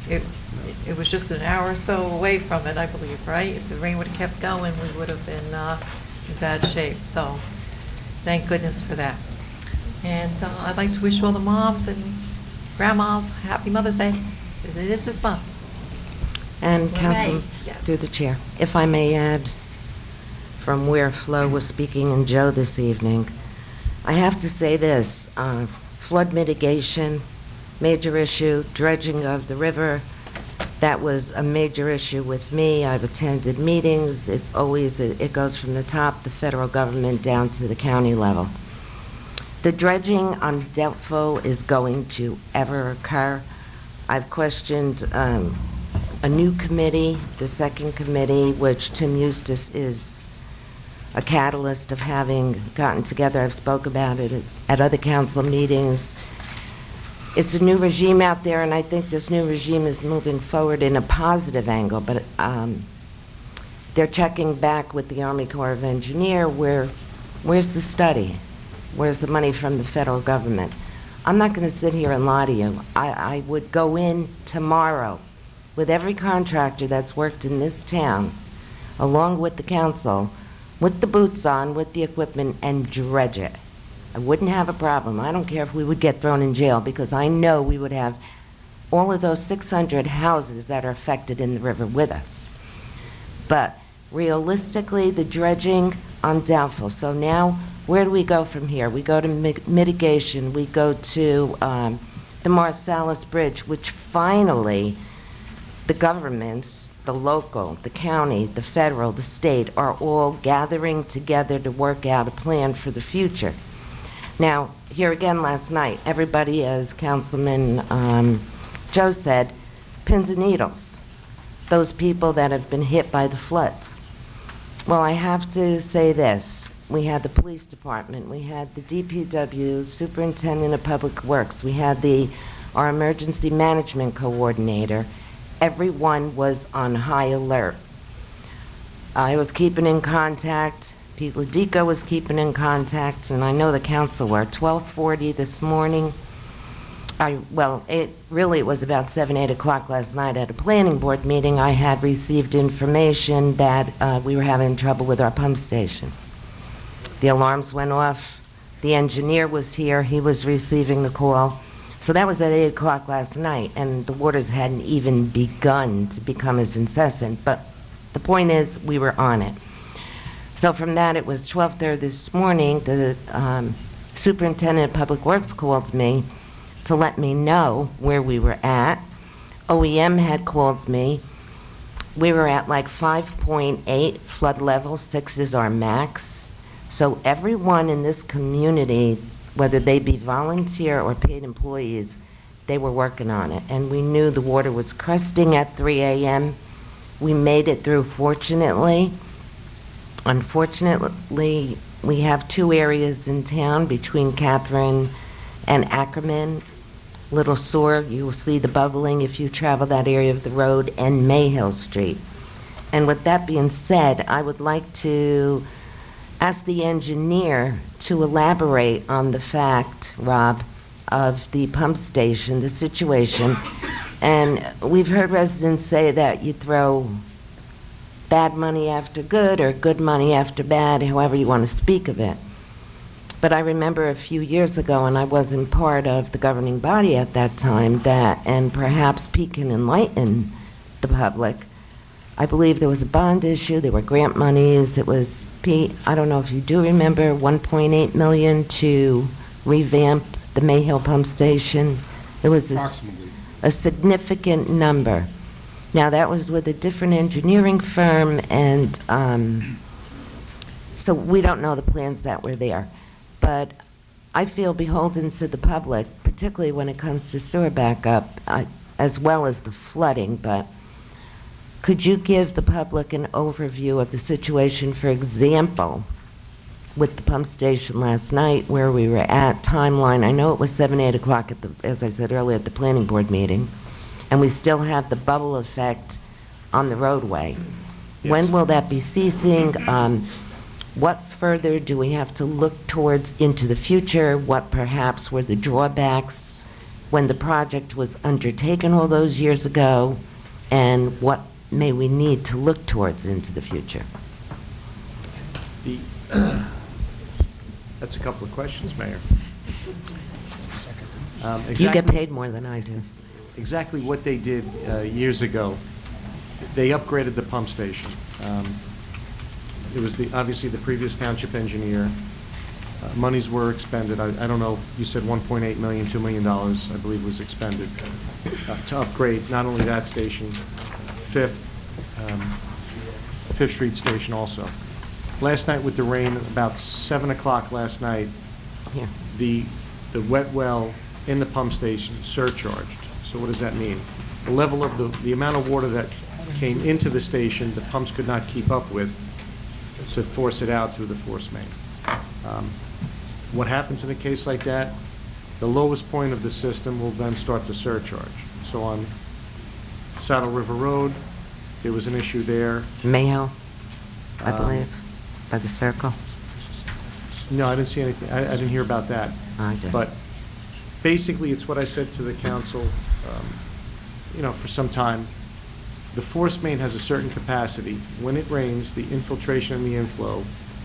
it was just an hour or so away from it, I believe, right? If the rain would have kept going, we would have been in bad shape. So, thank goodness for that. And I'd like to wish all the moms and grandmas happy Mother's Day. It is this month. And May, Council, yes. through the chair, if I may add, from where Flo was speaking and Joe this evening, I have to say this, flood mitigation, major issue, dredging of the river, that was a major issue with me. I've attended meetings. It's always, it goes from the top, the federal government, down to the county level. The dredging, I'm doubtful is going to ever occur. I've questioned a new committee, the second committee, which Tim Eustace is a catalyst of having gotten together. I've spoke about it at other council meetings. It's a new regime out there, and I think this new regime is moving forward in a positive angle, but they're checking back with the Army Corps of Engineers. Where's the study? Where's the money from the federal government? I'm not going to sit here and lie to you. I would go in tomorrow with every contractor that's worked in this town, along with the council, with the boots on, with the equipment, and dredge it. I wouldn't have a problem. I don't care if we would get thrown in jail, because I know we would have all of those 600 houses that are affected in the river with us. But realistically, the dredging, I'm doubtful. So now, where do we go from here? We go to mitigation. We go to the Marsalis Bridge, which finally, the governments, the local, the county, the federal, the state, are all gathering together to work out a plan for the future. Now, here again last night, everybody, as Councilman Joe said, pins and needles, those people that have been hit by the floods. Well, I have to say this. We had the police department, we had the DPW, superintendent of public works, we had our emergency management coordinator. Everyone was on high alert. I was keeping in contact. Pete Ludico was keeping in contact, and I know the council were. 12:40 this morning, it was about 7, 8 o'clock last night at a planning board meeting. I had received information that we were having trouble with our pump station. The alarms went off. The engineer was here. He was receiving the call. So that was at 8 o'clock last night, and the waters hadn't even begun to become as incessant. But the point is, we were on it. So from that, it was 12:30 this morning. The superintendent of Public Works called me to let me know where we were at. OEM had called me. We were at like 5.8 flood level. 6 is our max. So everyone in this community, whether they be volunteer or paid employees, they were working on it. And we knew the water was cresting at 3 a.m. We made it through, fortunately. Unfortunately, we have 2 areas in town between Catherine and Ackerman. Little sore, you will see the bubbling if you travel that area of the road, and Mayhill Street. And with that being said, I would like to ask the engineer to elaborate on the fact, Rob, of the pump station, the situation. And we've heard residents say that you throw bad money after good or good money after bad, however you want to speak of it. But I remember a few years ago, and I wasn't part of the governing body at that time, and perhaps Pete can enlighten the public, I believe there was a bond issue, there were grant monies, it was, Pete, I don't know if you do remember, $1.8 million to revamp the Mayhill pump station. It was a significant number. Now, that was with a different engineering firm, and so we don't know the plans that were there. But I feel beholden to the public, particularly when it comes to sewer backup, as well as the flooding. But could you give the public an overview of the situation, for example, with the pump station last night, where we were at, timeline? I know it was 7, 8 o'clock, as I said earlier, at the planning board meeting, and we still have the bubble effect on the roadway. Yes. When will that be ceasing? What further do we have to look towards into the future? What perhaps were the drawbacks when the project was undertaken all those years ago? And what may we need to look towards into the future? That's a couple of questions, Mayor. You get paid more than I do. Exactly what they did years ago, they upgraded the pump station. It was obviously the previous township engineer. Monies were expended. I don't know, you said $1.8 million, $2 million, I believe was expended to upgrade not only that station, Fifth Street station also. Last night with the rain, about 7 o'clock last night, yeah, the wet well in the pump station surcharged. So what does that mean? The level of the amount of water that came into the station, the pumps could not keep up with to force it out through the force main. What happens in a case like that? The lowest point of the system will then start to surcharge. So on Saddle River Road, there was an issue there. Mayhill, I believe, by the circle. No, I didn't see anything. I didn't hear about that. I did. But basically, it's what I said to the council, for some time. The force main has a certain capacity. When it rains, the infiltration and the inflow,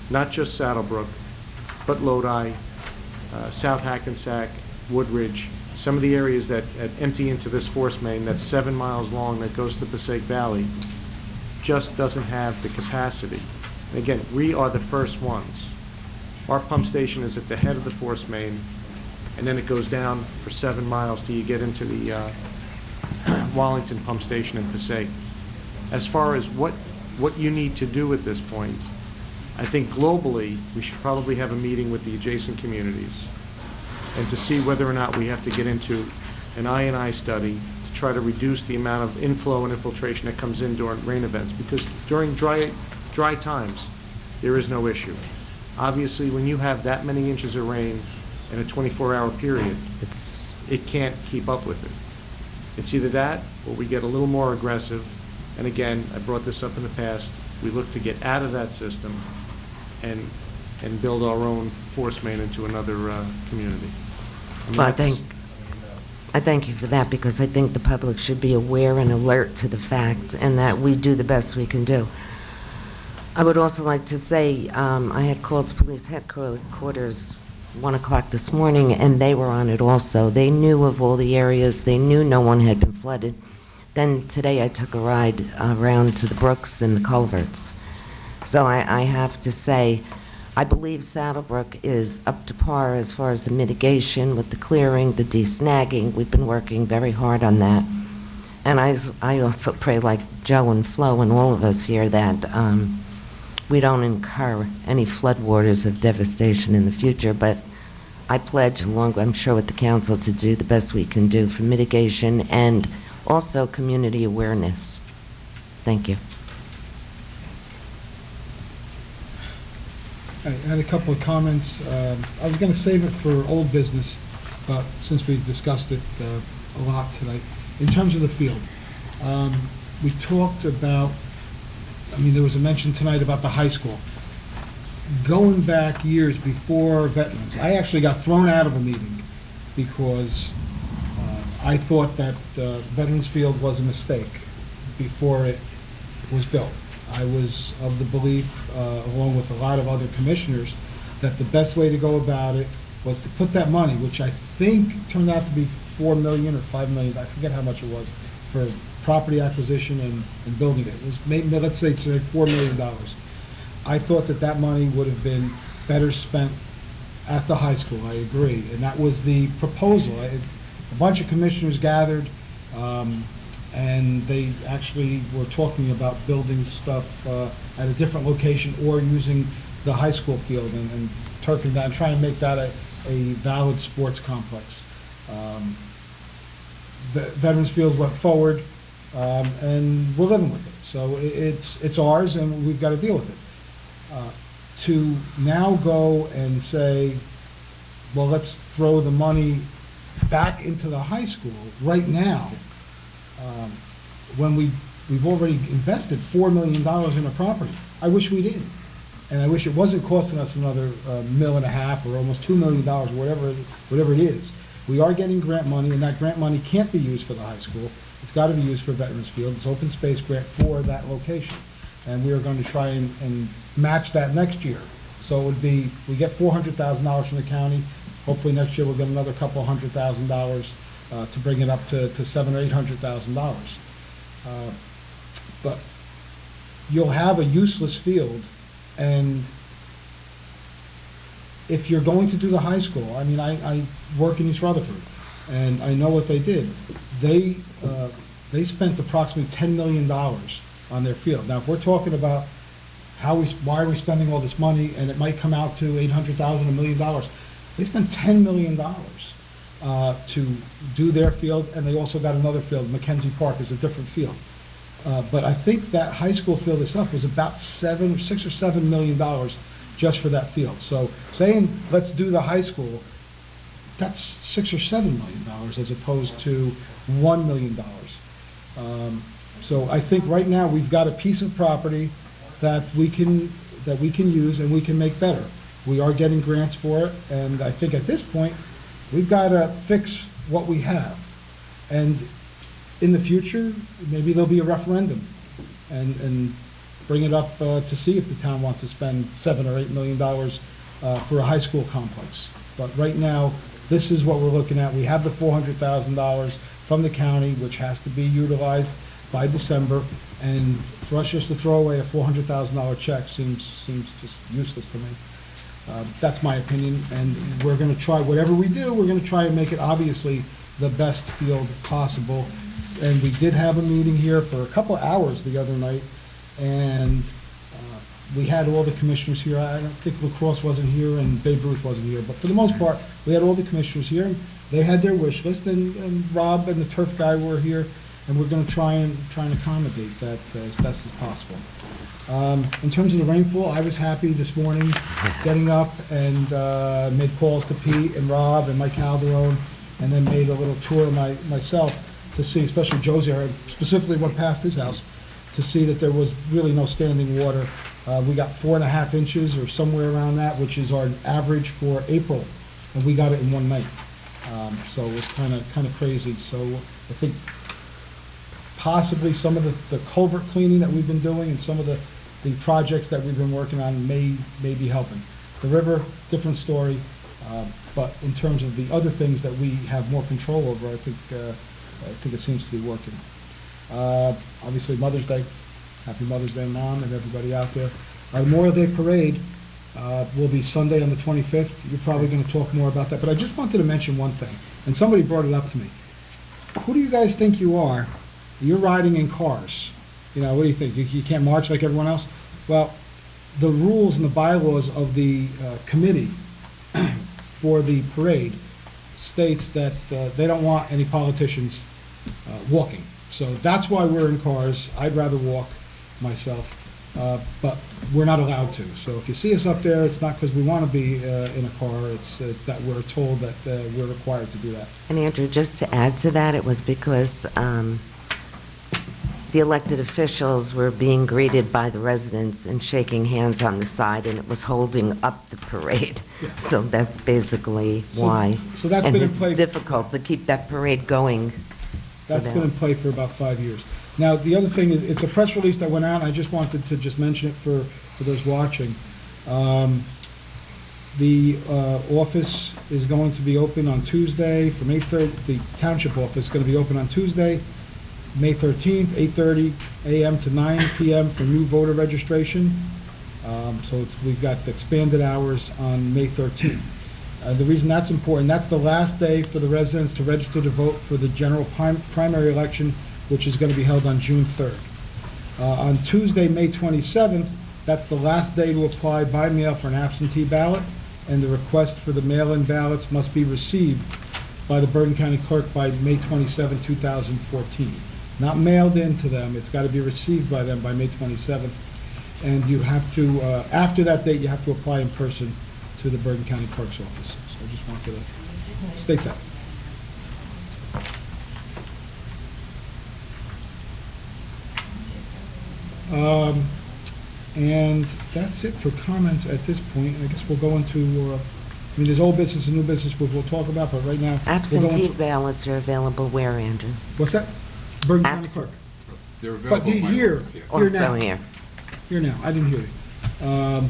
not just Saddlebrook, but Lodi, South Hackensack, Woodridge, some of the areas that empty into this force main that's 7 miles long that goes to Passaic Valley, just doesn't have the capacity. And again, we are the first ones. Our pump station is at the head of the force main, and then it goes down for 7 miles till you get into the Wallington pump station in Passaic. As far as what you need to do at this point, I think globally we should probably have a meeting with the adjacent communities and to see whether or not we have to get into an I&I study to try to reduce the amount of inflow and infiltration that comes in during rain events, because during dry times there is no issue. Obviously, when you have that many inches of rain in a 24-hour period, it can't keep up with it. It's either that or we get a little more aggressive. And again, I brought this up in the past, we look to get out of that system and build our own force main into another community. Well, I think I thank you for that, because I think the public should be aware and alert to the fact, and that we do the best we can do. I would also like to say, I had called to police headquarters 1 o'clock this morning, and they were on it also. They knew of all the areas. They knew no one had been flooded. Then today I took a ride around to the Brooks and the culverts. So I have to say, I believe Saddlebrook is up to par as far as the mitigation with the clearing, the de-snagging. We've been working very hard on that. And I also pray, like Joe and Flo and all of us here, that we don't incur any floodwaters of devastation in the future. But I pledge, along, I'm sure, with the council, to do the best we can do for mitigation and also community awareness. Thank you. I had a couple of comments. I was going to save it for old business, but since we've discussed it a lot tonight, in terms of the field, we talked about, there was a mention tonight about the high school. Going back years before veterans, I actually got thrown out of a meeting because I thought that Veterans Field was a mistake before it was built. I was of the belief, along with a lot of other commissioners, that the best way to go about it was to put that money, which I think turned out to be $4 million or $5 million, I forget how much it was, for property acquisition and building it. It was maybe, let's say $4 million. I thought that money would have been better spent at the high school, I agree, and that was the proposal. A bunch of commissioners gathered, and they actually were talking about building stuff at a different location or using the high school field and turfing that and trying to make that a valid sports complex. The Veterans Field went forward, and we're living with it. So it's ours, and we've got to deal with it. To now go and say, well, let's throw the money back into the high school right now, when we've already invested $4 million in a property. I wish we did. And I wish it wasn't costing us another $1.5 million or almost $2 million, whatever it is. We are getting grant money, and that grant money can't be used for the high school. It's got to be used for Veterans Field. It's open space grant for that location. And we are going to try and match that next year. So it would be, we get $400,000 from the county. Hopefully next year we'll get another couple $100,000 to bring it up to $700,000 or $800,000. But you'll have a useless field, and if you're going to do the high school, I work in East Rutherford, and I know what they did. They spent approximately $10 million on their field. Now, if we're talking about why are we spending all this money, and it might come out to $800,000, $1 million, they spent $10 million to do their field, and they also got another field. Mackenzie Park is a different field. But I think that high school field itself was about $6 or $7 million just for that field. So saying, let's do the high school, that's $6 or $7 million as opposed to $1 million. So I think right now we've got a piece of property that we can use and we can make better. We are getting grants for it, and I think at this point we've got to fix what we have. And in the future, maybe there'll be a referendum and bring it up to see if the town wants to spend $7 or $8 million for a high school complex. But right now, this is what we're looking at. We have the $400,000 from the county, which has to be utilized by December, and for us just to throw away a $400,000 check seems just useless to me. That's my opinion, and we're going to try, whatever we do, we're going to try and make it obviously the best field possible. And we did have a meeting here for a couple of hours the other night, and we had all the commissioners here. I don't think LaCrosse wasn't here and Babe Ruth wasn't here, but for the most part, we had all the commissioners here. They had their wish list, and Rob and the turf guy were here, and we're going to try and accommodate that as best as possible. In terms of the rainfall, I was happy this morning getting up and made calls to Pete and Rob and Mike Calderon, and then made a little tour myself to see, especially Joe's area, specifically went past his house, to see that there was really no standing water. We got 4.5 inches or somewhere around that, which is our average for April, and we got it in one night. So it was kind of crazy. So I think possibly some of the culvert cleaning that we've been doing and some of the projects that we've been working on may be helping. The river, different story, but in terms of the other things that we have more control over, I think it seems to be working. Obviously, Mother's Day. Happy Mother's Day, Mom, and everybody out there. Our Memorial Day Parade will be Sunday on the 25th. You're probably going to talk more about that, but I just wanted to mention one thing, and somebody brought it up to me. Who do you guys think you are? You're riding in cars. You know, what do you think? You can't march like everyone else? Well, the rules and the bylaws of the committee for the parade states that they don't want any politicians walking. So that's why we're in cars. I'd rather walk myself, but we're not allowed to. So if you see us up there, it's not because we want to be in a car. It's that we're told that we're required to do that. And Andrew, just to add to that, it was because the elected officials were being greeted by the residents and shaking hands on the side, and it was holding up the parade. Yeah. So that's basically why. So that's and been in it's play. difficult to keep that parade going. That's been in play for about 5 years. Now, the other thing is, it's a press release that went out, and I just wanted to just mention it for those watching. The office is going to be open on Tuesday from 8:30. The Township office is going to be open on Tuesday, May 13th, 8:30 a.m. to 9 p.m. for new voter registration. So we've got expanded hours on May 13th. The reason that's important, that's the last day for the residents to register to vote for the general primary election, which is going to be held on June 3rd. On Tuesday, May 27th, that's the last day to apply by mail for an absentee ballot, and the request for the mail-in ballots must be received by the Bergen County Clerk by May 27, 2014. Not mailed in to them, it's got to be received by them by May 27th. And you have to, after that date, you have to apply in person to the Bergen County Clerk's office. So I just wanted to state that. And that's it for comments at this point. I guess we'll go into, I mean, there's old business and new business we'll talk about, but right now. we'll go Absentee into- ballots are available where, Andrew? What's that? Bergen County Absent- Clerk. They're But available. by here notice, yeah. Also now. here. Here now, I didn't hear you.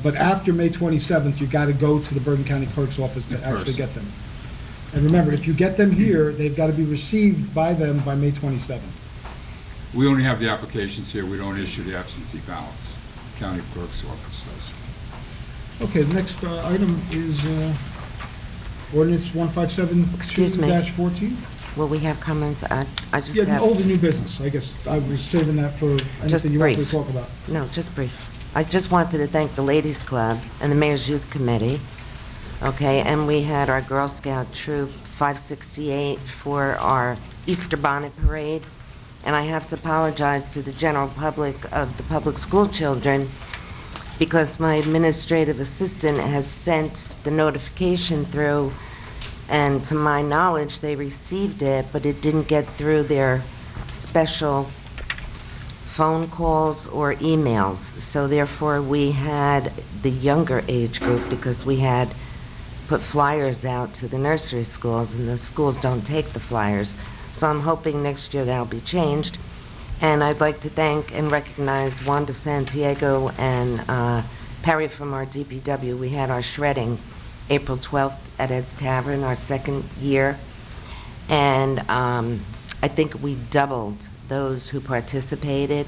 But after May 27th, you got to go to the Bergen County Clerk's office to In actually person. get them. And remember, if you get them here, they've got to be received by them by May 27th. We only have the applications here, we don't issue the absentee ballots. County Clerk's office does. Okay, the next item is ordinance Excuse me. 1572-14. Will we have comments? I just Yeah, have... old and new business, I guess. I was saving that for Just anything you want to brief. talk about. No, just brief. I just wanted to thank the Ladies Club and the Mayor's Youth Committee, okay, and we had our Girl Scout Troop 568 for our Easter Bonnet Parade, and I have to apologize to the general public of the public school children because my administrative assistant had sent the notification through, and to my knowledge, they received it, but it didn't get through their special phone calls or emails. So therefore, we had the younger age group, because we had put flyers out to the nursery schools, and the schools don't take the flyers. So I'm hoping next year that'll be changed. And I'd like to thank and recognize Wanda Santiago and Perry from our DPW. We had our shredding April 12th at Ed's Tavern, our second year. And I think we doubled those who participated.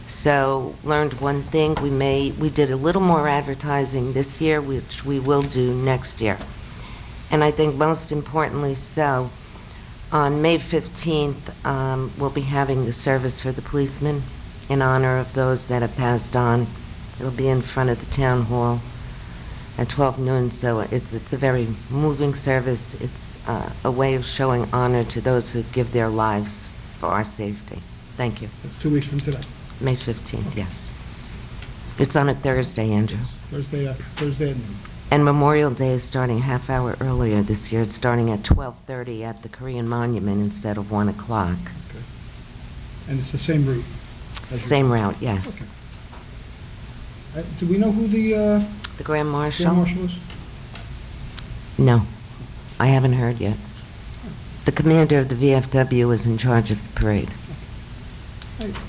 So learned one thing, we did a little more advertising this year, which we will do next year. And I think most importantly so, on May 15th, we'll be having the service for the policemen in honor of those that have passed on. It'll be in front of the town hall at 12 noon, so it's a very moving service. It's a way of showing honor to those who give their lives for our safety. Thank you. That's 2 weeks from today. May 15th, yes. It's on a Thursday, Andrew. Thursday at noon. And Memorial Day is starting a half hour earlier this year. It's starting at 12:30 at the Korean Monument instead of 1 o'clock. Okay. And it's the same route? Same route, yes. Okay. Do we know who the The Grand Marshal? Grand Marshal is? No, I haven't heard yet. The commander of the VFW is in charge of the parade.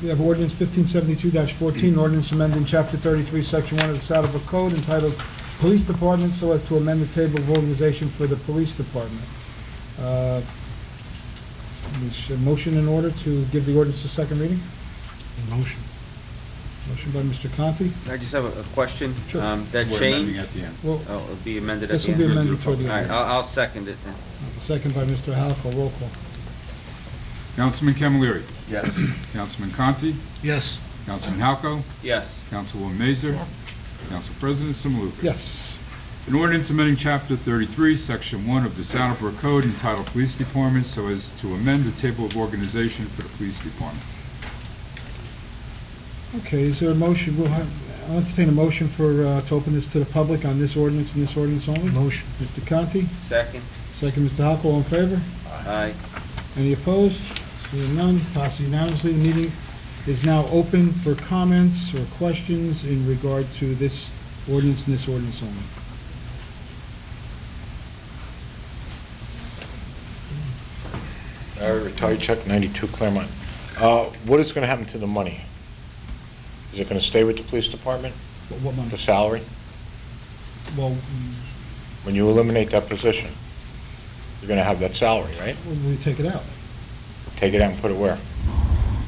We have ordinance 1572-14, ordinance amending Chapter 33, Section 1 of the Saddlebrook Code entitled Police Department so as to amend the table of organization for the police department. Is a motion in order to give the ordinance a second reading? Motion. Motion by Mr. Conti. I just have a question. Sure. That We're change, amending at the end. Well, it'll be amended at this the will end? be amended toward the All right, end. I'll second it then. Second by Mr. Halco. Roll call. Councilman Camilleri. Yes. Councilman Conti. Yes. Councilman Halco. Yes. Councilwoman Mazer. Yes. Council President Simulukis. Yes. An ordinance amending Chapter 33, Section 1 of the Saddlebrook Code entitled Police Department so as to amend the table of organization for the police department. Okay, is there a motion? I'll entertain a motion for, to open this to the public on this ordinance and this ordinance only. Motion. Mr. Conti, Second? second Mr. Halco, all in favor? Aye. Any opposed? Seeing none, passes unanimously. The meeting is now open for comments or questions in regard to this ordinance and this ordinance only. Retired check, 92 Claremont. What is going to happen to the money? Is it going to stay with the police department, What money? the salary? Well, When you eliminate that position, you're going to have that salary, right? we take it out. Take it out and put it where?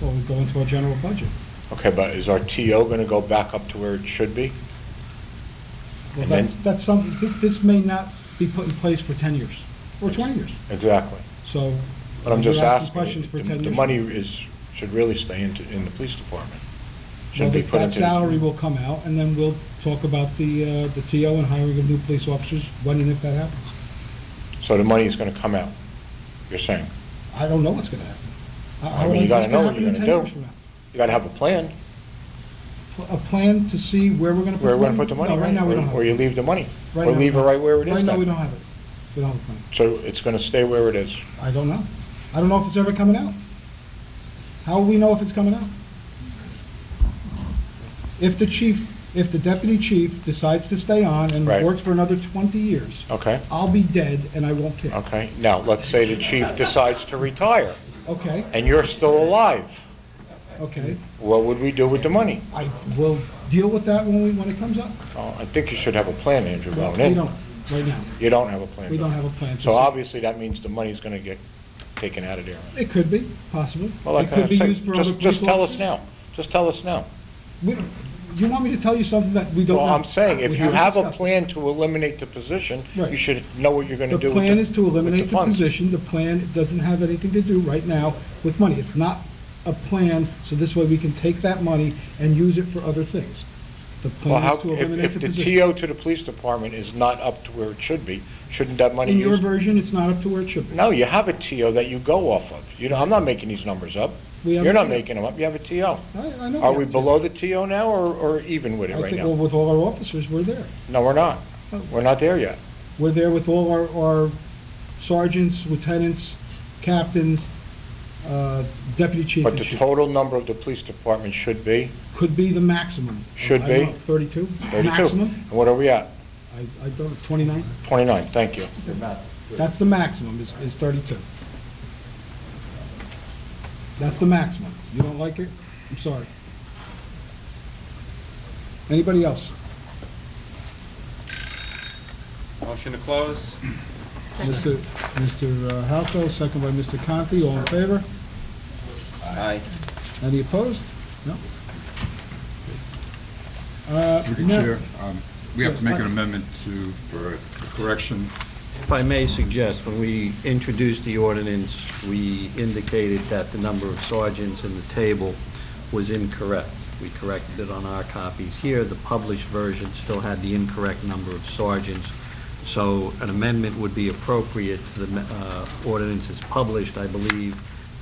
Well, we go into our general budget. Okay, but is our TO going to go back up to where it should be? Well, And then- that's something, this may not be put in place for 10 years or 20 years. Exactly. So. But I'm just you're asking, questions for 10 the years. money should really stay in the police department. Well, Shouldn't be put that into. salary will come out, and then we'll talk about the TO and hiring of new police officers when and if that happens. So the money is going to come out, you're saying? I don't know what's going to happen. I mean, you got to know what you're going to do. From now. You got to have a plan, A plan to see where we're going to put the money? where we're going to put the money, No, right now we don't have Or it. you leave the money, Right or now we leave it don't. right where it is Right now, then. we don't have it. We don't have a plan. So it's going to stay where it is. I don't know. I don't know if it's ever coming out. How will we know if it's coming out? If the deputy chief decides to stay on and Right. works for another 20 years, Okay, I'll be dead and I won't care. okay. Now, let's say the chief decides to retire, Okay, and you're still alive. okay. What would we do with the money? I will deal with that when it comes up. Oh, I think you should have a plan, Andrew, going We in. don't, right now. You don't have a plan. We don't have a plan. So obviously, that means the money's going to get taken out of there. It could be, possibly. Well, like It could I be said, used for other just tell us police now. Just tell us now. officers. You want me to tell you something that we don't know? Well, I'm saying, We if you haven't have a discussed it. plan to eliminate the position, Right. you should know what you're going to do The with plan is to eliminate with the funds. position. The plan doesn't have anything to do right now with money. It's not a plan, so this way we can take that money and use it for other things. The Well, plan how, is to eliminate if the the position. TO to the police department is not up to where it should be, shouldn't that money In your use? version, it's not up to where it should be. No, you have a TO that you go off of. You know, I'm not making these numbers up. We have You're a not TO. making them up. You have a TO. I know. Are we we have to. below the TO now or even with it I right think, now? well, with all our officers, we're there. No, we're not. Oh. We're not there yet. We're there with all our sergeants, lieutenants, captains, deputy chief But and the chief. total number of the police department should be Could be the maximum. Should I don't be? know, 32? 32. Maximum? And what are we at? I don't, 29? 29, thank you. That's the maximum, is 32. That's the maximum. You don't like it? I'm sorry. Anybody else? Motion to close? Mr. Halco, second by Mr. Conti, all in favor? Aye. Any opposed? No? Through the now- chair, we have Yes, to make an I- amendment for a correction. If I may suggest, when we introduced the ordinance, we indicated that the number of sergeants in the table was incorrect. We corrected it on our copies here. The published version still had the incorrect number of sergeants. So an amendment would be appropriate to the ordinance as published. I believe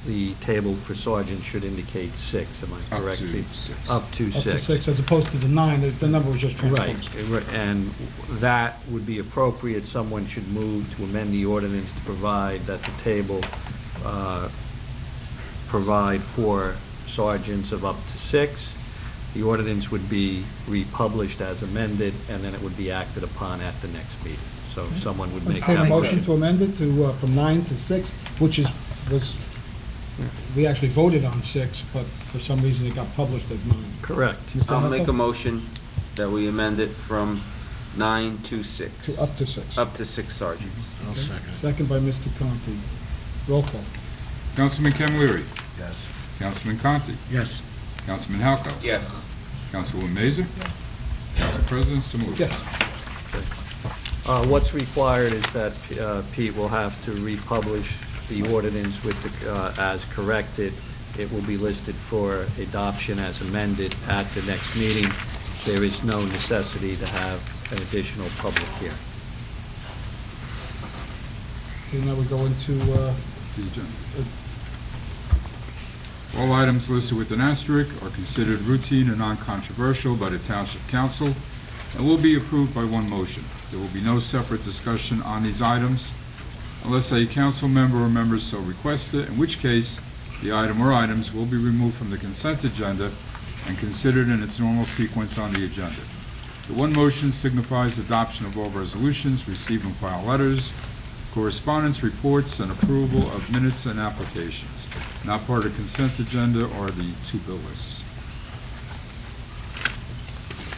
the table for sergeants should indicate 6. Am I Up correct? to 6. Up to 6. Up to 6, as opposed to the 9, the number was just Right, transposed. and that would be appropriate. Someone should move to amend the ordinance to provide that the table provide for sergeants of up to 6. The ordinance would be republished as amended, and then it would be acted upon at the next meeting. So if someone would make Okay, that motion motion. to amend it to, from 9 to 6, which we actually voted on 6, but for some reason it got published as 9. Correct. Mr. I'll make a Huckabee? motion that we amend it from 9 to 6. Up to 6. Up to 6 sergeants. Okay. Second by Mr. Conti. Roll call. Councilman Camilleri. Yes. Councilman Conti. Yes. Councilman Halco. Yes. Councilwoman Mazer. Yes. Council President Simulcast. Yes. What's required is that Pete will have to republish the ordinance with as corrected. It will be listed for adoption as amended at the next meeting. There is no necessity to have an additional public hearing. Okay, now we go into, The agenda. All items listed with an asterisk are considered routine and non-controversial by the Township Council and will be approved by one motion. There will be no separate discussion on these items unless a council member or members so request it, in which case the item or items will be removed from the consent agenda and considered in its normal sequence on the agenda. The one motion signifies adoption of all resolutions, receive and file letters, correspondence, reports, and approval of minutes and applications. Not part of the consent agenda are the two bill lists.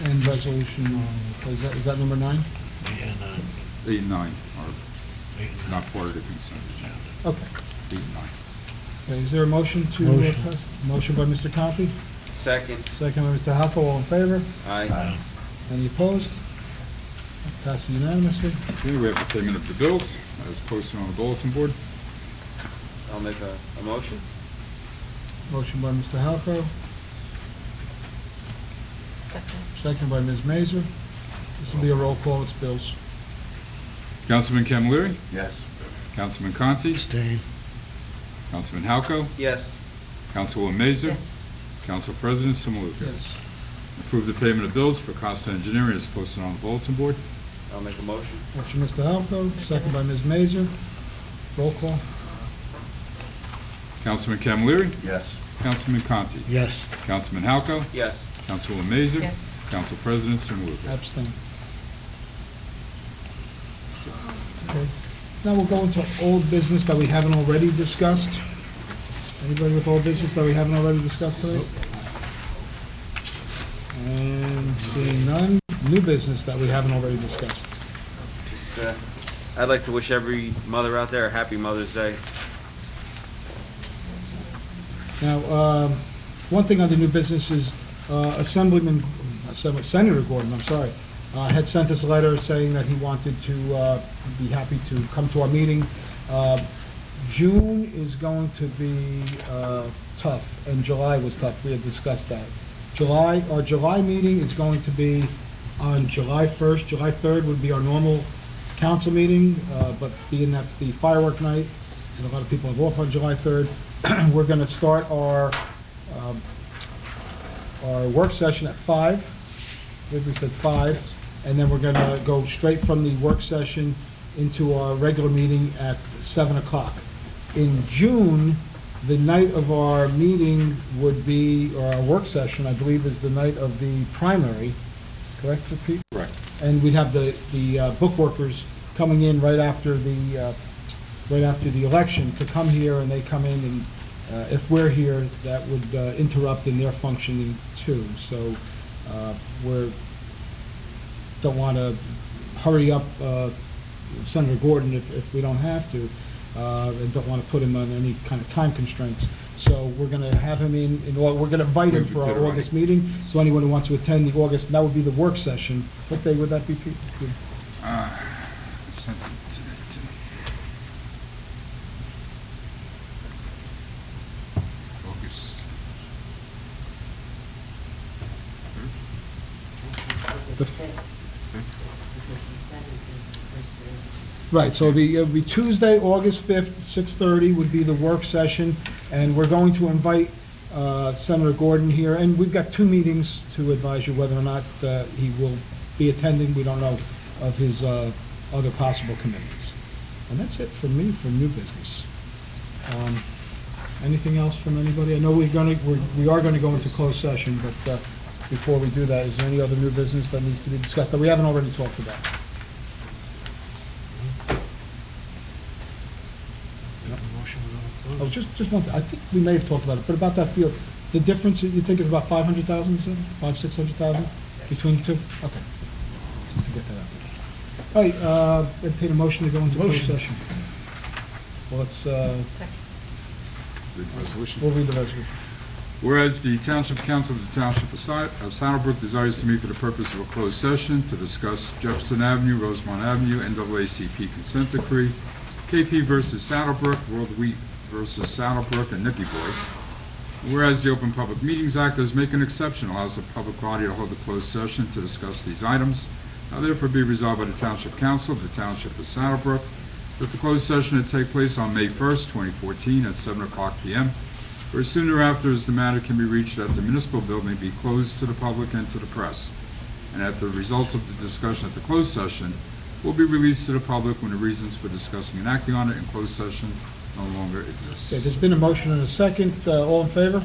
and resolution, is that number 9? 8 and 9 are not part of the consent agenda. Okay. 8 and 9. Okay, is there a motion to? Motion. Pass? Motion by Mr. Conti, Second. second by Mr. Halco, all in favor? Aye. Any opposed? Passes unanimously. Okay, we have the payment of the bills as posted on the bulletin board. I'll make a motion. Motion by Mr. Halco, Second. second by Ms. Mazer. This will be a roll call, it's bills. Councilman Camilleri, Yes. Councilman Conti, Abstain. Councilman Halco, Yes. Councilwoman Mazer, Yes. Council President Simulcast. Yes. Approve the payment of bills for Costa Engineering as posted on the bulletin board. I'll make a motion. Motion, Mr. Halco, second by Ms. Mazer. Roll call. Councilman Camilleri, Yes. Councilman Conti, Yes. Councilman Halco, Yes. Councilwoman Mazer, Yes. Council President Simulcast. Abstain. Okay. Now we'll go into old business that we haven't already discussed. Anybody with old business that we haven't already discussed today? And seeing none, new business that we haven't already discussed. Just, I'd like to wish every mother out there a happy Mother's Day. Now, one thing on the new business is Senator Gordon, had sent us a letter saying that he wanted to be happy to come to our meeting. June is going to be tough, and July was tough. We had discussed that. Our July meeting is going to be on July 1st. July 3rd would be our normal council meeting, but being that's the firework night, and a lot of people have off on July 3rd, we're going to start our work session at 5. I think we said 5, and then we're going to go straight from the work session into our regular meeting at 7 o'clock. In June, the night of our meeting would be, or our work session, I believe, is the night of the primary, correct, Pete? Correct. And we'd have the book workers coming in right after the election to come here, and they come in, and if we're here, that would interrupt in their functioning too. So don't want to hurry up Senator Gordon if we don't have to, and don't want to put him on any kind of time constraints. So we're going to have him we're going to invite him for our August meeting, so anyone who wants to attend the August, and that would be the work session. What day would that be, Pete? Sent it today, too. August. Right, so it'll be Tuesday, August 5th, 6:30 would be the work session, and we're going to invite Senator Gordon here, and we've got 2 meetings to advise you whether or not he will be attending. We don't know of his other possible commitments. And that's it for me for new business. Anything else from anybody? I know we are going to go into closed session, but before we do that, is there any other new business that needs to be discussed that we haven't already talked about? just one, I think we may have talked about it, but about that field, the difference, you think is about 500,000, 600,000 between the two? Okay. Just to get that out there. All right, entertain a motion to go into closed session. Well, let's, Read the resolution. we'll read the resolution. Whereas the Township Council of the Township of Saddlebrook desires to meet for the purpose of a closed session to discuss Jefferson Avenue, Rosemont Avenue, NAACP consent decree, KP versus Saddlebrook, World Wheat versus Saddlebrook, and Nicky Boy. Whereas the Open Public Meetings Act does make an exception, allows the public body to hold a closed session to discuss these items. Now therefore be resolved by the Township Council of the Township of Saddlebrook that the closed session to take place on May 1st, 2014 at 7:00 p.m. or soon thereafter as the matter can be reached that the municipal building be closed to the public and to the press, and that the results of the discussion at the closed session will be released to the public when the reasons for discussing and acting on it in closed session no longer Okay, exists. there's been a motion and a second. All in favor?